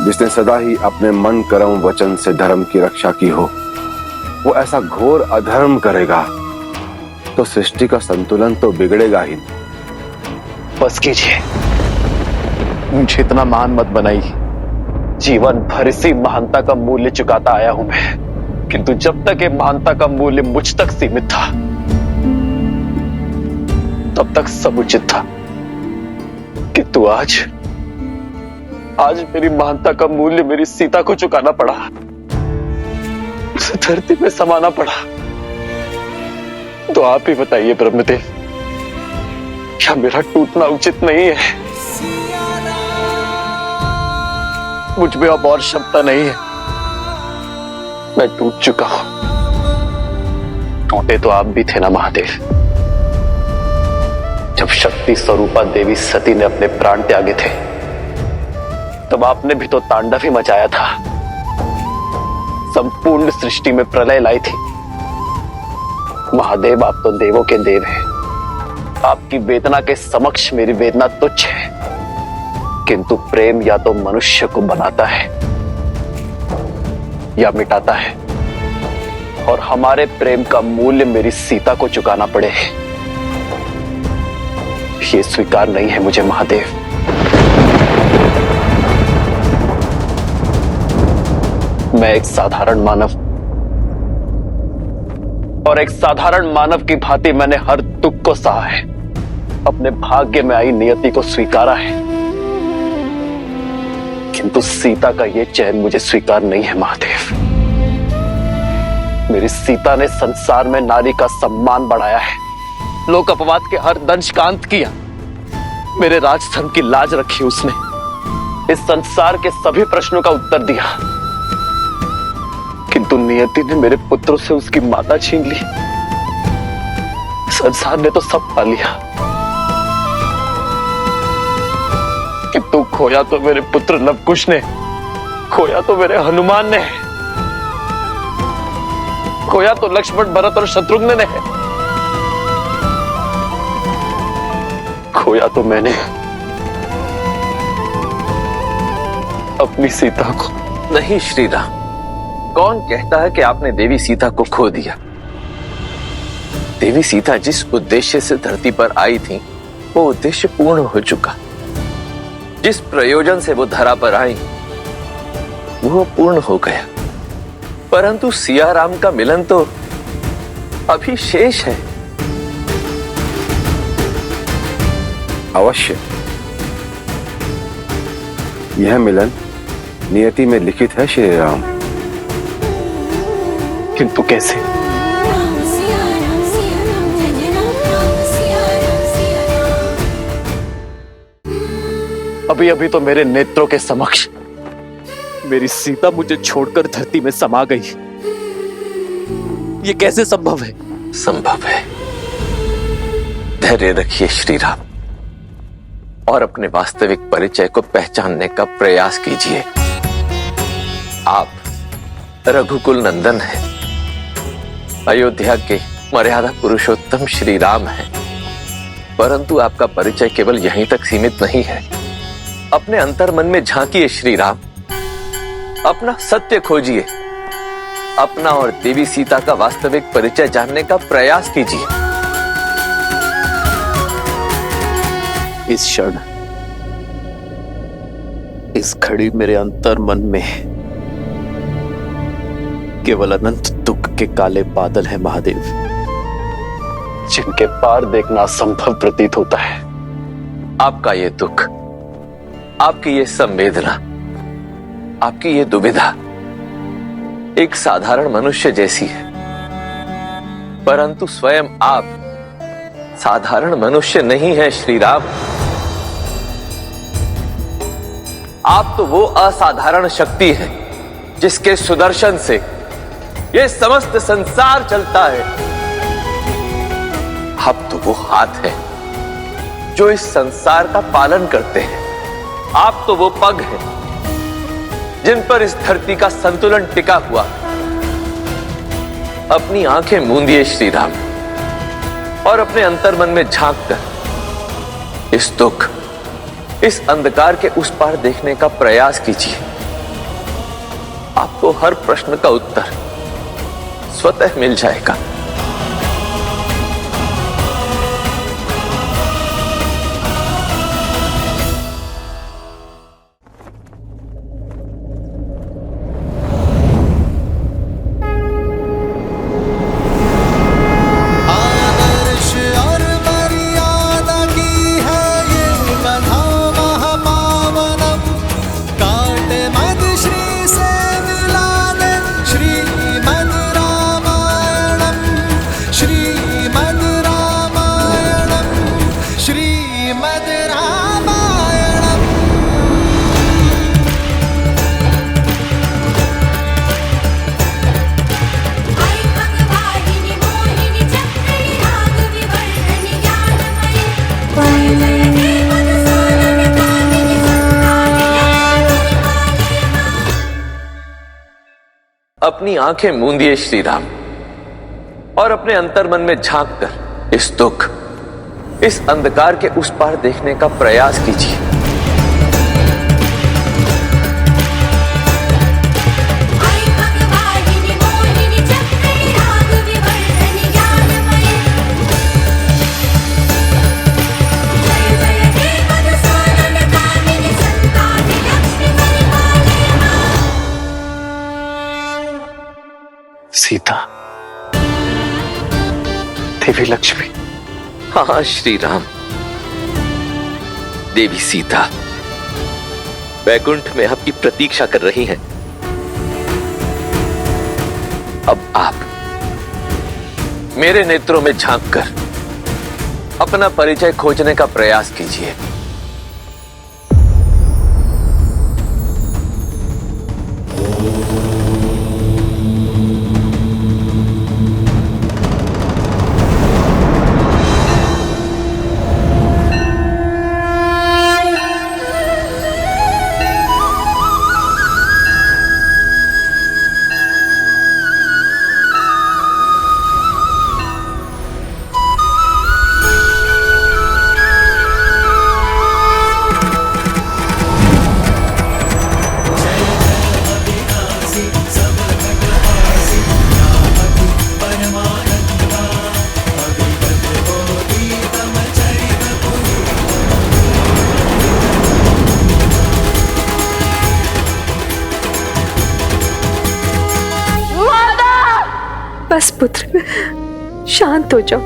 जिसने सदा ही अपने मन कर्म वचन से धर्म की रक्षा की हो, वो ऐसा घोर अधर्म करेगा तो सृष्टि का संतुलन तो बिगड़ेगा ही। बस कीजिए, मुझे इतना महान मत बनाइए। जीवन भर इसी महानता का मूल्य चुकाता आया हूं मैं, किंतु जब तक ये महानता का मूल्य मुझ तक सीमित था तब तक सब उचित था, किंतु आज मेरी महानता का मूल्य मेरी सीता को चुकाना पड़ा, उसे धरती में समाना पड़ा। तो आप ही बताइए ब्रह्मदेव, क्या मेरा टूटना उचित नहीं है? मुझ में अब और क्षमता नहीं है, मैं टूट चुका हूं। टूटे तो आप भी थे ना महादेव, जब शक्ति स्वरूपा देवी सती ने अपने प्राण त्यागे थे तब आपने भी तो तांडव ही मचाया था, संपूर्ण सृष्टि में प्रलय लाई थी। महादेव, आप तो देवों के देव हैं, आपकी वेदना के समक्ष मेरी वेदना तुच्छ है, किंतु प्रेम या तो मनुष्य को बनाता है या मिटाता है, और हमारे प्रेम का मूल्य मेरी सीता को चुकाना पड़े, ये स्वीकार नहीं है मुझे महादेव। मैं एक साधारण मानव, और एक साधारण मानव की भांति मैंने हर दुख को सहा है, अपने भाग्य में आई नियति को स्वीकारा है, किंतु सीता का यह चैन मुझे स्वीकार नहीं है महादेव। मेरी सीता ने संसार में नारी का सम्मान बढ़ाया है, लोक अपवाद के हर दंश का अंत किया, मेरे राजधर्म की लाज रखी उसने, इस संसार के सभी प्रश्नों का उत्तर दिया, किंतु नियति ने मेरे पुत्रों से उसकी माता छीन ली। संसार ने तो सब पा लिया, किंतु खोया तो मेरे पुत्र लवकुश ने, खोया तो मेरे हनुमान ने, खोया तो लक्ष्मण, भरत और शत्रुघ्न ने, खोया तो मैंने अपनी सीता को। नहीं श्री राम, कौन कहता है कि आपने देवी सीता को खो दिया? देवी सीता जिस उद्देश्य से धरती पर आई थी वो उद्देश्य पूर्ण हो चुका। जिस प्रयोजन से वो धरा पर आई वो पूर्ण हो गया, परंतु सिया राम का मिलन तो अभी शेष है। अवश्य, यह मिलन नियति में लिखित है श्री राम, किंतु कैसे? अभी अभी तो मेरे नेत्रों के समक्ष मेरी सीता मुझे छोड़कर धरती में समा गई, ये कैसे संभव है? संभव है। धैर्य रखिए श्री राम और अपने वास्तविक परिचय को पहचानने का प्रयास कीजिए। आप रघुकुल नंदन हैं, अयोध्या के मर्यादा पुरुषोत्तम श्री राम हैं, परंतु आपका परिचय केवल यहीं तक सीमित नहीं है। अपने अंतर मन में झांकिए श्री राम, अपना सत्य खोजिए, अपना और देवी सीता का वास्तविक परिचय जानने का प्रयास कीजिए। इस क्षण इस घड़ी मेरे अंतर मन में केवल अनंत दुख के काले बादल हैं महादेव, जिनके पार देखना असंभव प्रतीत होता है। आपका ये दुख, आपकी ये संवेदना, आपकी ये दुविधा एक साधारण मनुष्य जैसी है, परंतु स्वयं आप साधारण मनुष्य नहीं है श्री राम। आप तो वो असाधारण शक्ति है जिसके सुदर्शन से ये समस्त संसार चलता है। आप तो वो हाथ है जो इस संसार का पालन करते हैं। आप तो वो पग हैं जिन पर इस धरती का संतुलन टिका हुआ। अपनी आंखें मूंदिए श्री राम और अपने अंतर्मन में झांक कर इस दुख, इस अंधकार के उस पार देखने का प्रयास कीजिए। आपको हर प्रश्न का उत्तर स्वतः मिल जाएगा। अपनी आंखें मूंदिए श्री राम और अपने अंतर्मन में झांक कर इस दुख, इस अंधकार के उस पार देखने का प्रयास कीजिए। सीता, देवी लक्ष्मी। हाँ श्री राम, देवी सीता वैकुंठ में आपकी प्रतीक्षा कर रही हैं। अब आप मेरे नेत्रों में झांककर अपना परिचय खोजने का प्रयास कीजिए। बस पुत्र, शांत हो जाओ,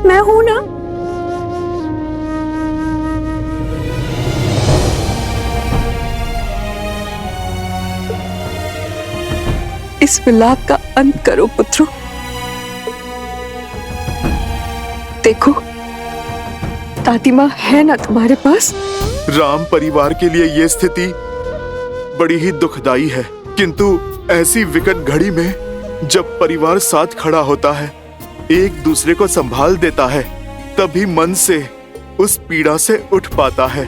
मैं हूं ना। इस विलाप का अंत करो पुत्रों। देखो, दादी माँ है ना तुम्हारे पास। राम परिवार के लिए ये स्थिति बड़ी ही दुखदाई है, किंतु ऐसी विकट घड़ी में जब परिवार साथ खड़ा होता है, एक दूसरे को संभाल देता है, तभी मन से उस पीड़ा से उठ पाता है।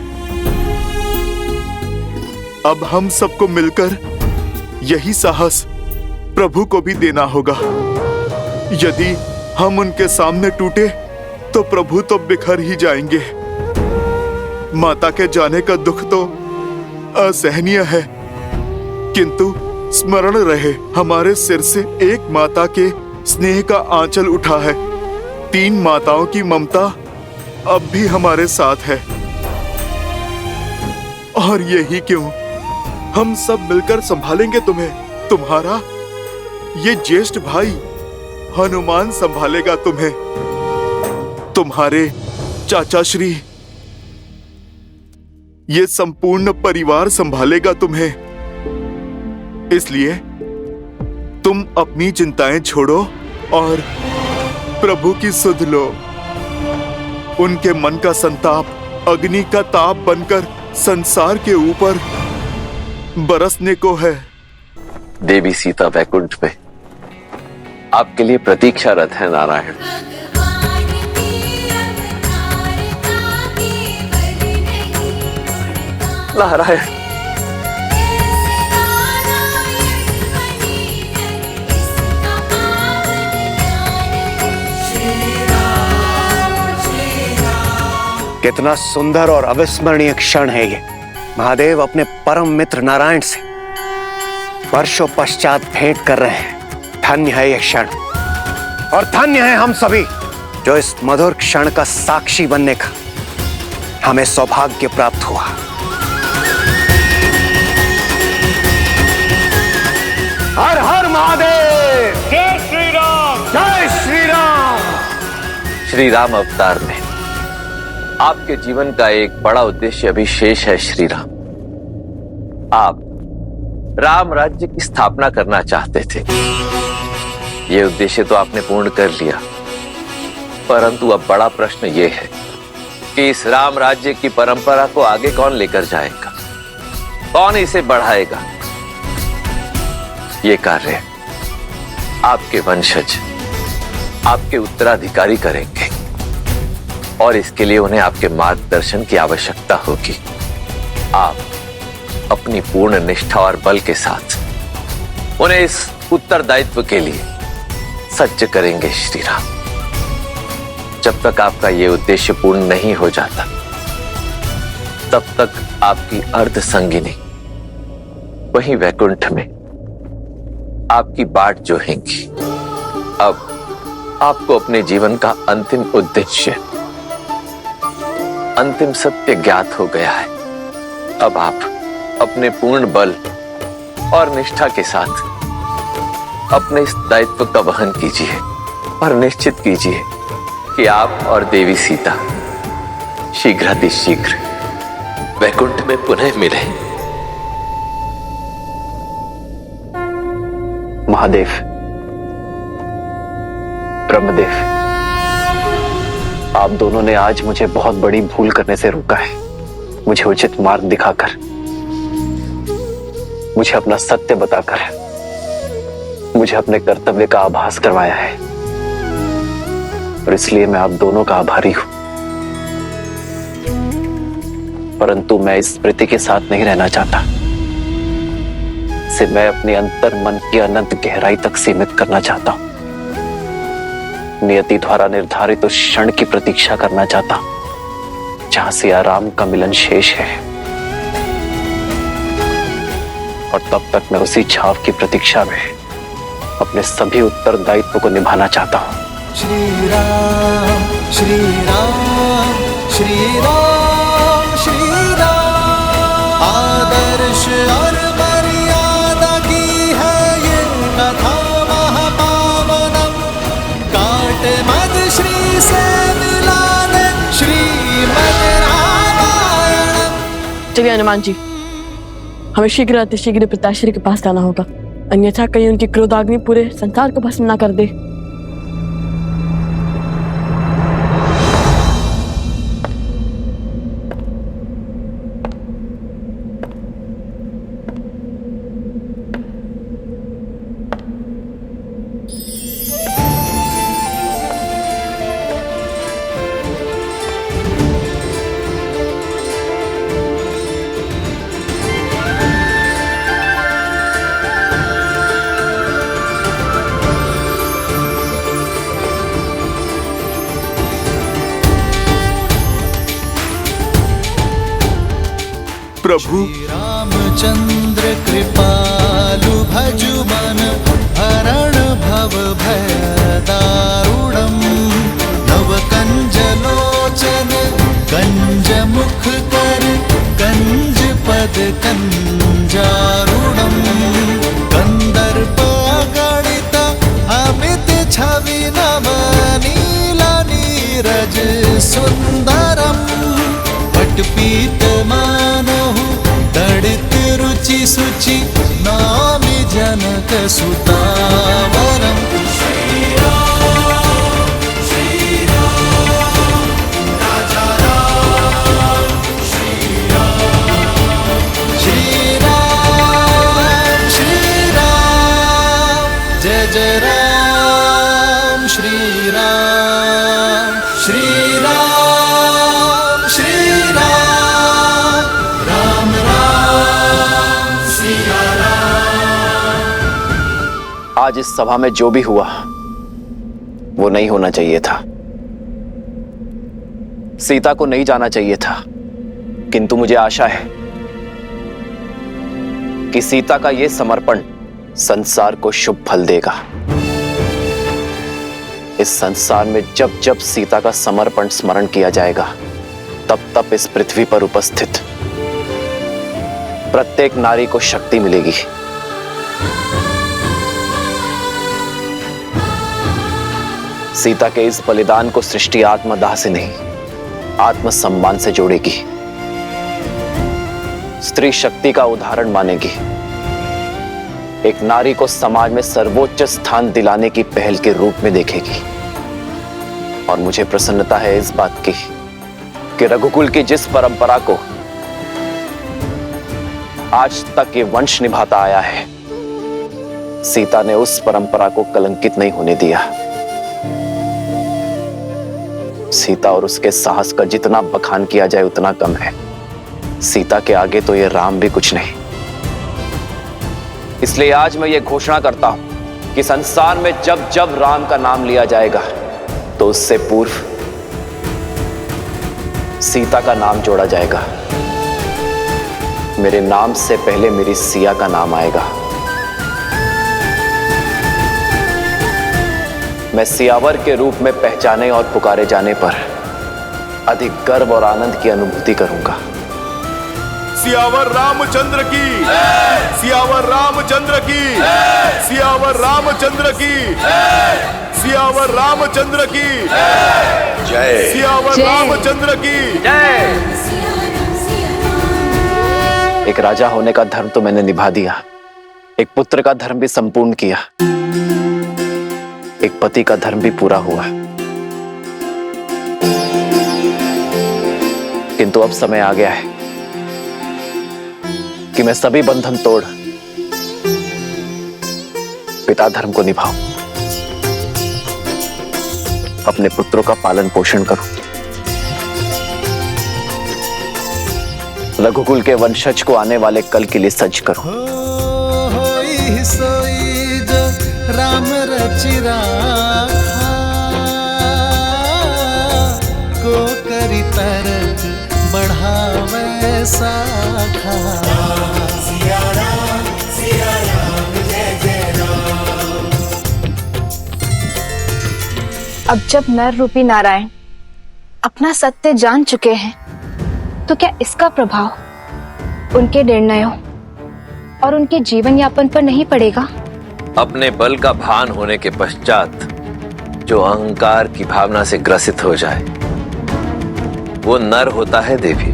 अब हम सबको मिलकर यही साहस प्रभु को भी देना होगा। यदि हम उनके सामने टूटे तो प्रभु तो बिखर ही जाएंगे। माता के जाने का दुख तो असहनीय है, किंतु स्मरण रहे, हमारे सिर से एक माता के स्नेह का आंचल उठा है। 3 माताओं की ममता अब भी हमारे साथ है। और यही क्यों, हम सब मिलकर संभालेंगे तुम्हें। तुम्हारा ये ज्येष्ठ भाई हनुमान संभालेगा तुम्हें। तुम्हारे चाचा श्री ये संपूर्ण परिवार संभालेगा तुम्हें। इसलिए तुम अपनी चिंताएं छोड़ो और प्रभु की सुध लो। उनके मन का संताप अग्नि का ताप बनकर संसार के ऊपर बरसने को है। देवी सीता वैकुंठ में आपके लिए प्रतीक्षारत है नारायण। नारायण कितना सुंदर और अविस्मरणीय क्षण है ये। महादेव अपने परम मित्र नारायण से वर्षों पश्चात भेंट कर रहे हैं। धन्य है ये क्षण और धन्य है हम सभी जो इस मधुर क्षण का साक्षी बनने का हमें सौभाग्य प्राप्त हुआ। हर हर महादेव। जय श्री राम। जय श्री राम। श्री राम अवतार में आपके जीवन का एक बड़ा उद्देश्य अभी शेष है। श्री राम, आप राम राज्य की स्थापना करना चाहते थे। यह उद्देश्य तो आपने पूर्ण कर लिया, परंतु अब बड़ा प्रश्न यह है कि इस राम राज्य की परंपरा को आगे कौन लेकर जाएगा, कौन इसे बढ़ाएगा। ये कार्य आपके वंशज, आपके उत्तराधिकारी करेंगे और इसके लिए उन्हें आपके मार्गदर्शन की आवश्यकता होगी। आप अपनी पूर्ण निष्ठा और बल के साथ उन्हें इस उत्तरदायित्व के लिए सज्ज करेंगे। श्री राम, जब तक आपका यह उद्देश्य पूर्ण नहीं हो जाता तब तक आपकी अर्ध संगिनी वहीं वैकुंठ में आपकी बाट जोहेंगी। अब आपको अपने जीवन का अंतिम उद्देश्य, अंतिम सत्य ज्ञात हो गया है। अब आप अपने पूर्ण बल और निष्ठा के साथ अपने इस दायित्व का वहन कीजिए और निश्चित कीजिए कि आप और देवी सीता शीघ्रातिशीघ्र वैकुंठ में पुनः मिले। महादेव, ब्रह्मदेव, आप दोनों ने आज मुझे बहुत बड़ी भूल करने से रोका है। मुझे उचित मार्ग दिखाकर, मुझे अपना सत्य बताकर, मुझे अपने कर्तव्य का आभास करवाया है और इसलिए मैं आप दोनों का आभारी हूं। परंतु मैं इस स्मृति के साथ नहीं रहना चाहता। इसे मैं अपने अंतर मन की अनंत गहराई तक सीमित करना चाहता हूं। नियति द्वारा निर्धारित उस क्षण की प्रतीक्षा करना चाहता हूं जहां सिया राम का मिलन शेष है और तब तक मैं उसी छाव की प्रतीक्षा में अपने सभी उत्तरदायित्व को निभाना चाहता हूं। श्री राम श्री राम श्री राम श्री राम। आदर्श और मर्यादा की है ये कथा महापावनम। काट मद श्री से मिलाने श्रीमद् रामायणम। चलिए हनुमान जी, हमें शीघ्र अतिशीघ्र पिताश्री के पास जाना होगा, अन्यथा कहीं उनकी क्रोधाग्नि पूरे संसार को भस्म न कर दे। प्रभु रामचंद्र कृपालु भजु मन हरण भव भय दारुणम। नव कंज लोचन कंज मुख कर कंज पद कंजा शुचि नामि जनक सुतावरम् जय जय राम श्री राम श्री राम श्री राम राम राम सिया राम। आज इस सभा में जो भी हुआ वो नहीं होना चाहिए था। सीता को नहीं जाना चाहिए था, किंतु मुझे आशा है कि सीता का यह समर्पण संसार को शुभ फल देगा। इस संसार में जब जब सीता का समर्पण स्मरण किया जाएगा, तब तब इस पृथ्वी पर उपस्थित प्रत्येक नारी को शक्ति मिलेगी। सीता के इस बलिदान को सृष्टि आत्मदाह से नहीं, आत्मसम्मान से जोड़ेगी। स्त्री शक्ति का उदाहरण मानेगी। एक नारी को समाज में सर्वोच्च स्थान दिलाने की पहल के रूप में देखेगी। और मुझे प्रसन्नता है इस बात की कि रघुकुल की जिस परंपरा को आज तक ये वंश निभाता आया है, सीता ने उस परंपरा को कलंकित नहीं होने दिया। सीता और उसके साहस का जितना बखान किया जाए उतना कम है। सीता के आगे तो ये राम भी कुछ नहीं। इसलिए आज मैं ये घोषणा करता हूं कि संसार में जब जब राम का नाम लिया जाएगा तो उससे पूर्व सीता का नाम जोड़ा जाएगा। मेरे नाम से पहले मेरी सिया का नाम आएगा। मैं सियावर के रूप में पहचाने और पुकारे जाने पर अधिक गर्व और आनंद की अनुभूति करूंगा। सियावर रामचंद्र की, सियावर रामचंद्र की, सियावर रामचंद्र की, सियावर रामचंद्र की जय, सियावर रामचंद्र की जय। एक राजा होने का धर्म तो मैंने निभा दिया, एक पुत्र का धर्म भी संपूर्ण किया, एक पति का धर्म भी पूरा हुआ। किंतु अब समय आ गया है कि मैं सभी बंधन तोड़ पिता धर्म को निभाऊं, अपने पुत्रों का पालन पोषण करूं, रघुकुल के वंशज को आने वाले कल के लिए सज्ज करूं। होई सोई जो राम रचि राखा, को करी तरक बढ़ावे साखा। सिया राम जय जय राम। अब जब नर रूपी नारायण अपना सत्य जान चुके हैं, तो क्या इसका प्रभाव उनके निर्णयों और उनके जीवन यापन पर नहीं पड़ेगा? अपने बल का भान होने के पश्चात जो अहंकार की भावना से ग्रसित हो जाए वो नर होता है देवी,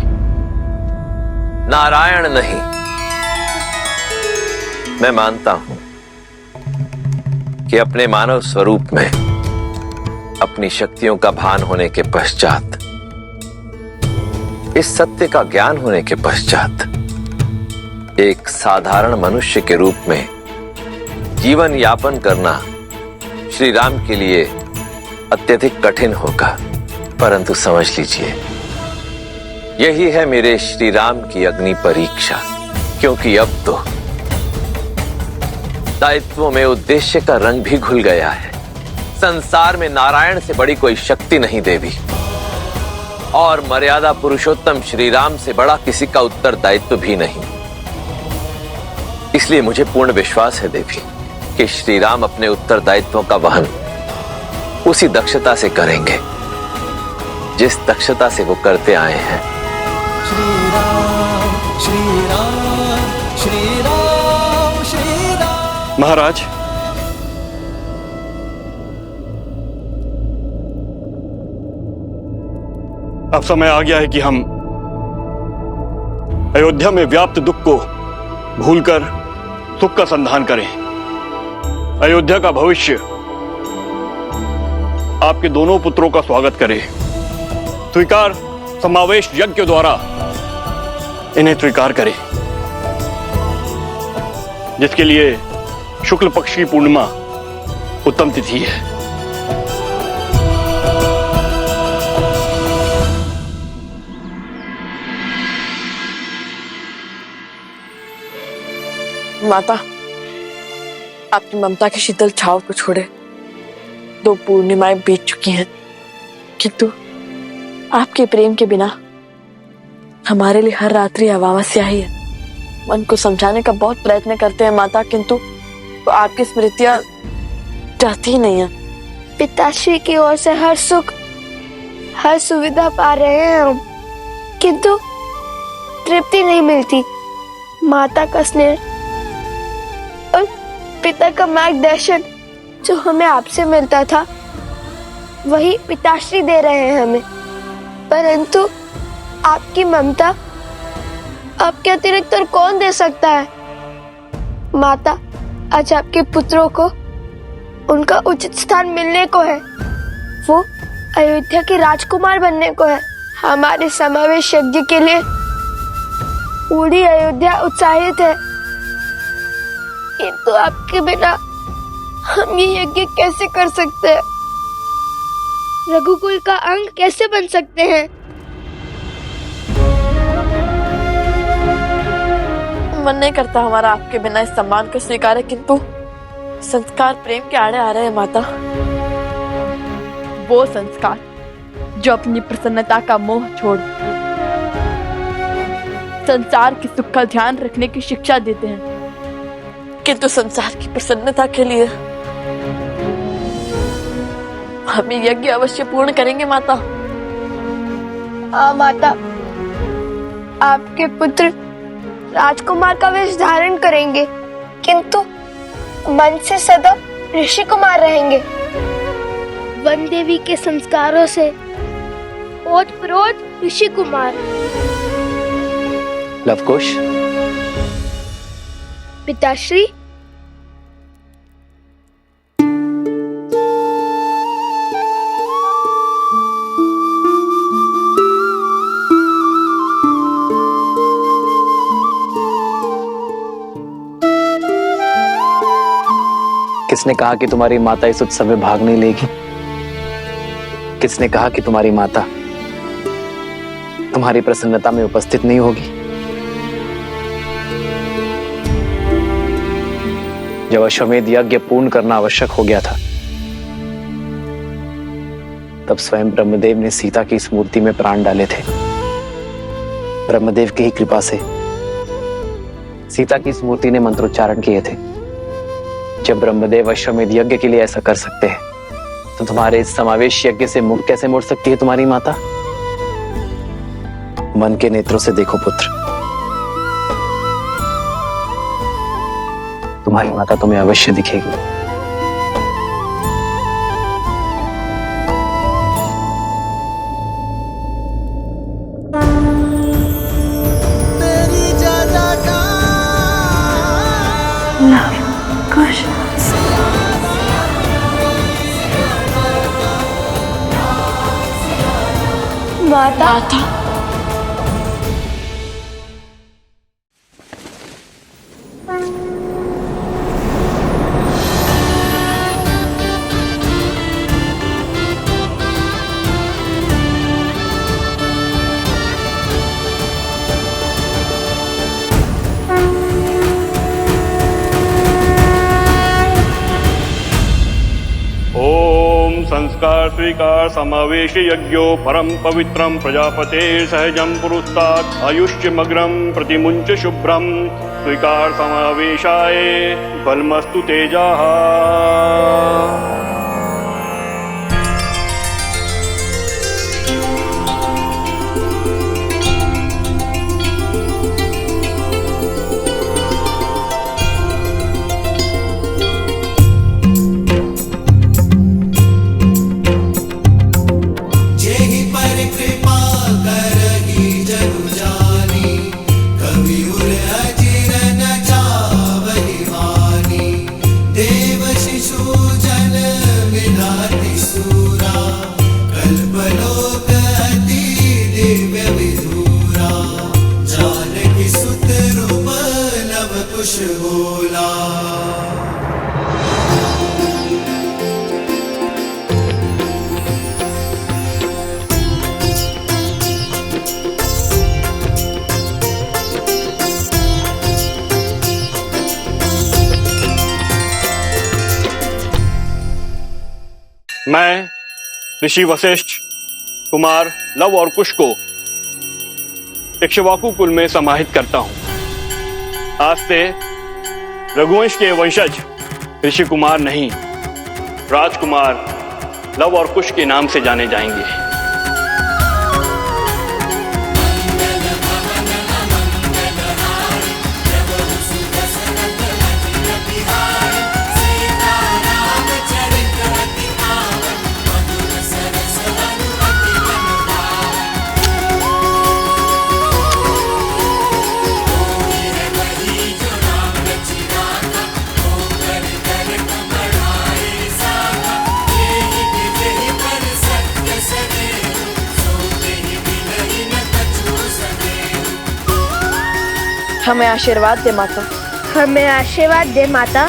नारायण नहीं। मैं मानता हूं कि अपने मानव स्वरूप में अपनी शक्तियों का भान होने के पश्चात, इस सत्य का ज्ञान होने के पश्चात एक साधारण मनुष्य के रूप में जीवन यापन करना श्री राम के लिए अत्यधिक कठिन होगा। परंतु समझ लीजिए, यही है मेरे श्री राम की अग्नि परीक्षा, क्योंकि अब तो दायित्वों में उद्देश्य का रंग भी घुल गया है। संसार में नारायण से बड़ी कोई शक्ति नहीं देवी, और मर्यादा पुरुषोत्तम श्री राम से बड़ा किसी का उत्तरदायित्व भी नहीं। इसलिए मुझे पूर्ण विश्वास है देवी कि श्री राम अपने उत्तरदायित्वों का वहन उसी दक्षता से करेंगे जिस दक्षता से वो करते आए हैं। श्री राम श्री राम श्री राम श्री राम। महाराज, अब समय आ गया है कि हम अयोध्या में व्याप्त दुख को भूलकर सुख का संधान करें। अयोध्या का भविष्य आपके दोनों पुत्रों का स्वागत करे। स्वीकार समावेश यज्ञ द्वारा इन्हें स्वीकार करे, जिसके लिए शुक्ल पक्ष की पूर्णिमा उत्तम तिथि है। माता, आपकी ममता की शीतल छाव को छोड़े 2 पूर्णिमाएं बीत चुकी हैं, किंतु आपके प्रेम के बिना हमारे लिए हर रात्रि अमावस्या ही है। मन को समझाने का बहुत प्रयत्न करते हैं माता, किंतु तो आपकी स्मृतियां जाती ही नहीं है। पिताश्री की ओर से हर सुख, हर सुविधा पा रहे हैं हम, किंतु तृप्ति नहीं मिलती। माता का स्नेह और पिता का मार्गदर्शन जो हमें आपसे मिलता था, वही पिताश्री दे रहे हैं हमें। परंतु आपकी ममता आपके अतिरिक्त और कौन दे सकता है? माता, आज आपके पुत्रों को उनका उचित स्थान मिलने को है। वो अयोध्या के राजकुमार बनने को है। हमारे समावेश यज्ञ के लिए पूरी अयोध्या उत्साहित है, किंतु आपके बिना हम ये यज्ञ कैसे कर सकते हैं? रघुकुल का अंग कैसे बन सकते हैं? मन नहीं करता हमारा आपके बिना इस सम्मान को स्वीकार है, किंतु संस्कार प्रेम के आड़े आ रहे हैं माता। वो संस्कार जो अपनी प्रसन्नता का मोह छोड़ संसार के सुख का ध्यान रखने की शिक्षा देते हैं, किंतु संसार की प्रसन्नता के लिए हम ये यज्ञ अवश्य पूर्ण करेंगे माता। हाँ माता, आपके पुत्र राजकुमार का वेश धारण करेंगे, किंतु मन से सदा ऋषि कुमार रहेंगे। वन देवी के संस्कारों से ओतप्रोत ऋषि कुमार। लवकुश, पिताश्री, किसने कहा कि तुम्हारी माता इस उत्सव में भाग नहीं लेगी? किसने कहा कि तुम्हारी माता तुम्हारी प्रसन्नता में उपस्थित नहीं होगी? जब अश्वमेध यज्ञ पूर्ण करना आवश्यक हो गया था, तब स्वयं ब्रह्मदेव ने सीता की इस मूर्ति में प्राण डाले थे। ब्रह्मदेव की ही कृपा से सीता की इस मूर्ति ने मंत्रोच्चारण किए थे। जब ब्रह्मदेव अश्वमेध यज्ञ के लिए ऐसा कर सकते हैं, तो तुम्हारे इस समावेश यज्ञ से मुख कैसे मोड़ सकती है तुम्हारी माता? मन के नेत्रों से देखो पुत्र, तुम्हारी माता तुम्हें अवश्य दिखेगी। माता, संस्कार स्वीकार समावेश यज्ञो परम पवित्रम प्रजापते सहजम पुरुस्तात् आयुष्यमग्रम प्रतिमुंच शुभ्रम स्वीकार समावेशाय बलमस्तु तेजाः। कृपा करही जनु जानी, कवि उर अजीर न वश होला। मैं ऋषि वशिष्ठ कुमार लव और कुश को इक्ष्वाकु कुल में समाहित करता हूं। आज से रघुवंश के वंशज ऋषि कुमार नहीं, राजकुमार लव और कुश के नाम से जाने जाएंगे। हमें आशीर्वाद दे माता। हमें आशीर्वाद दे माता।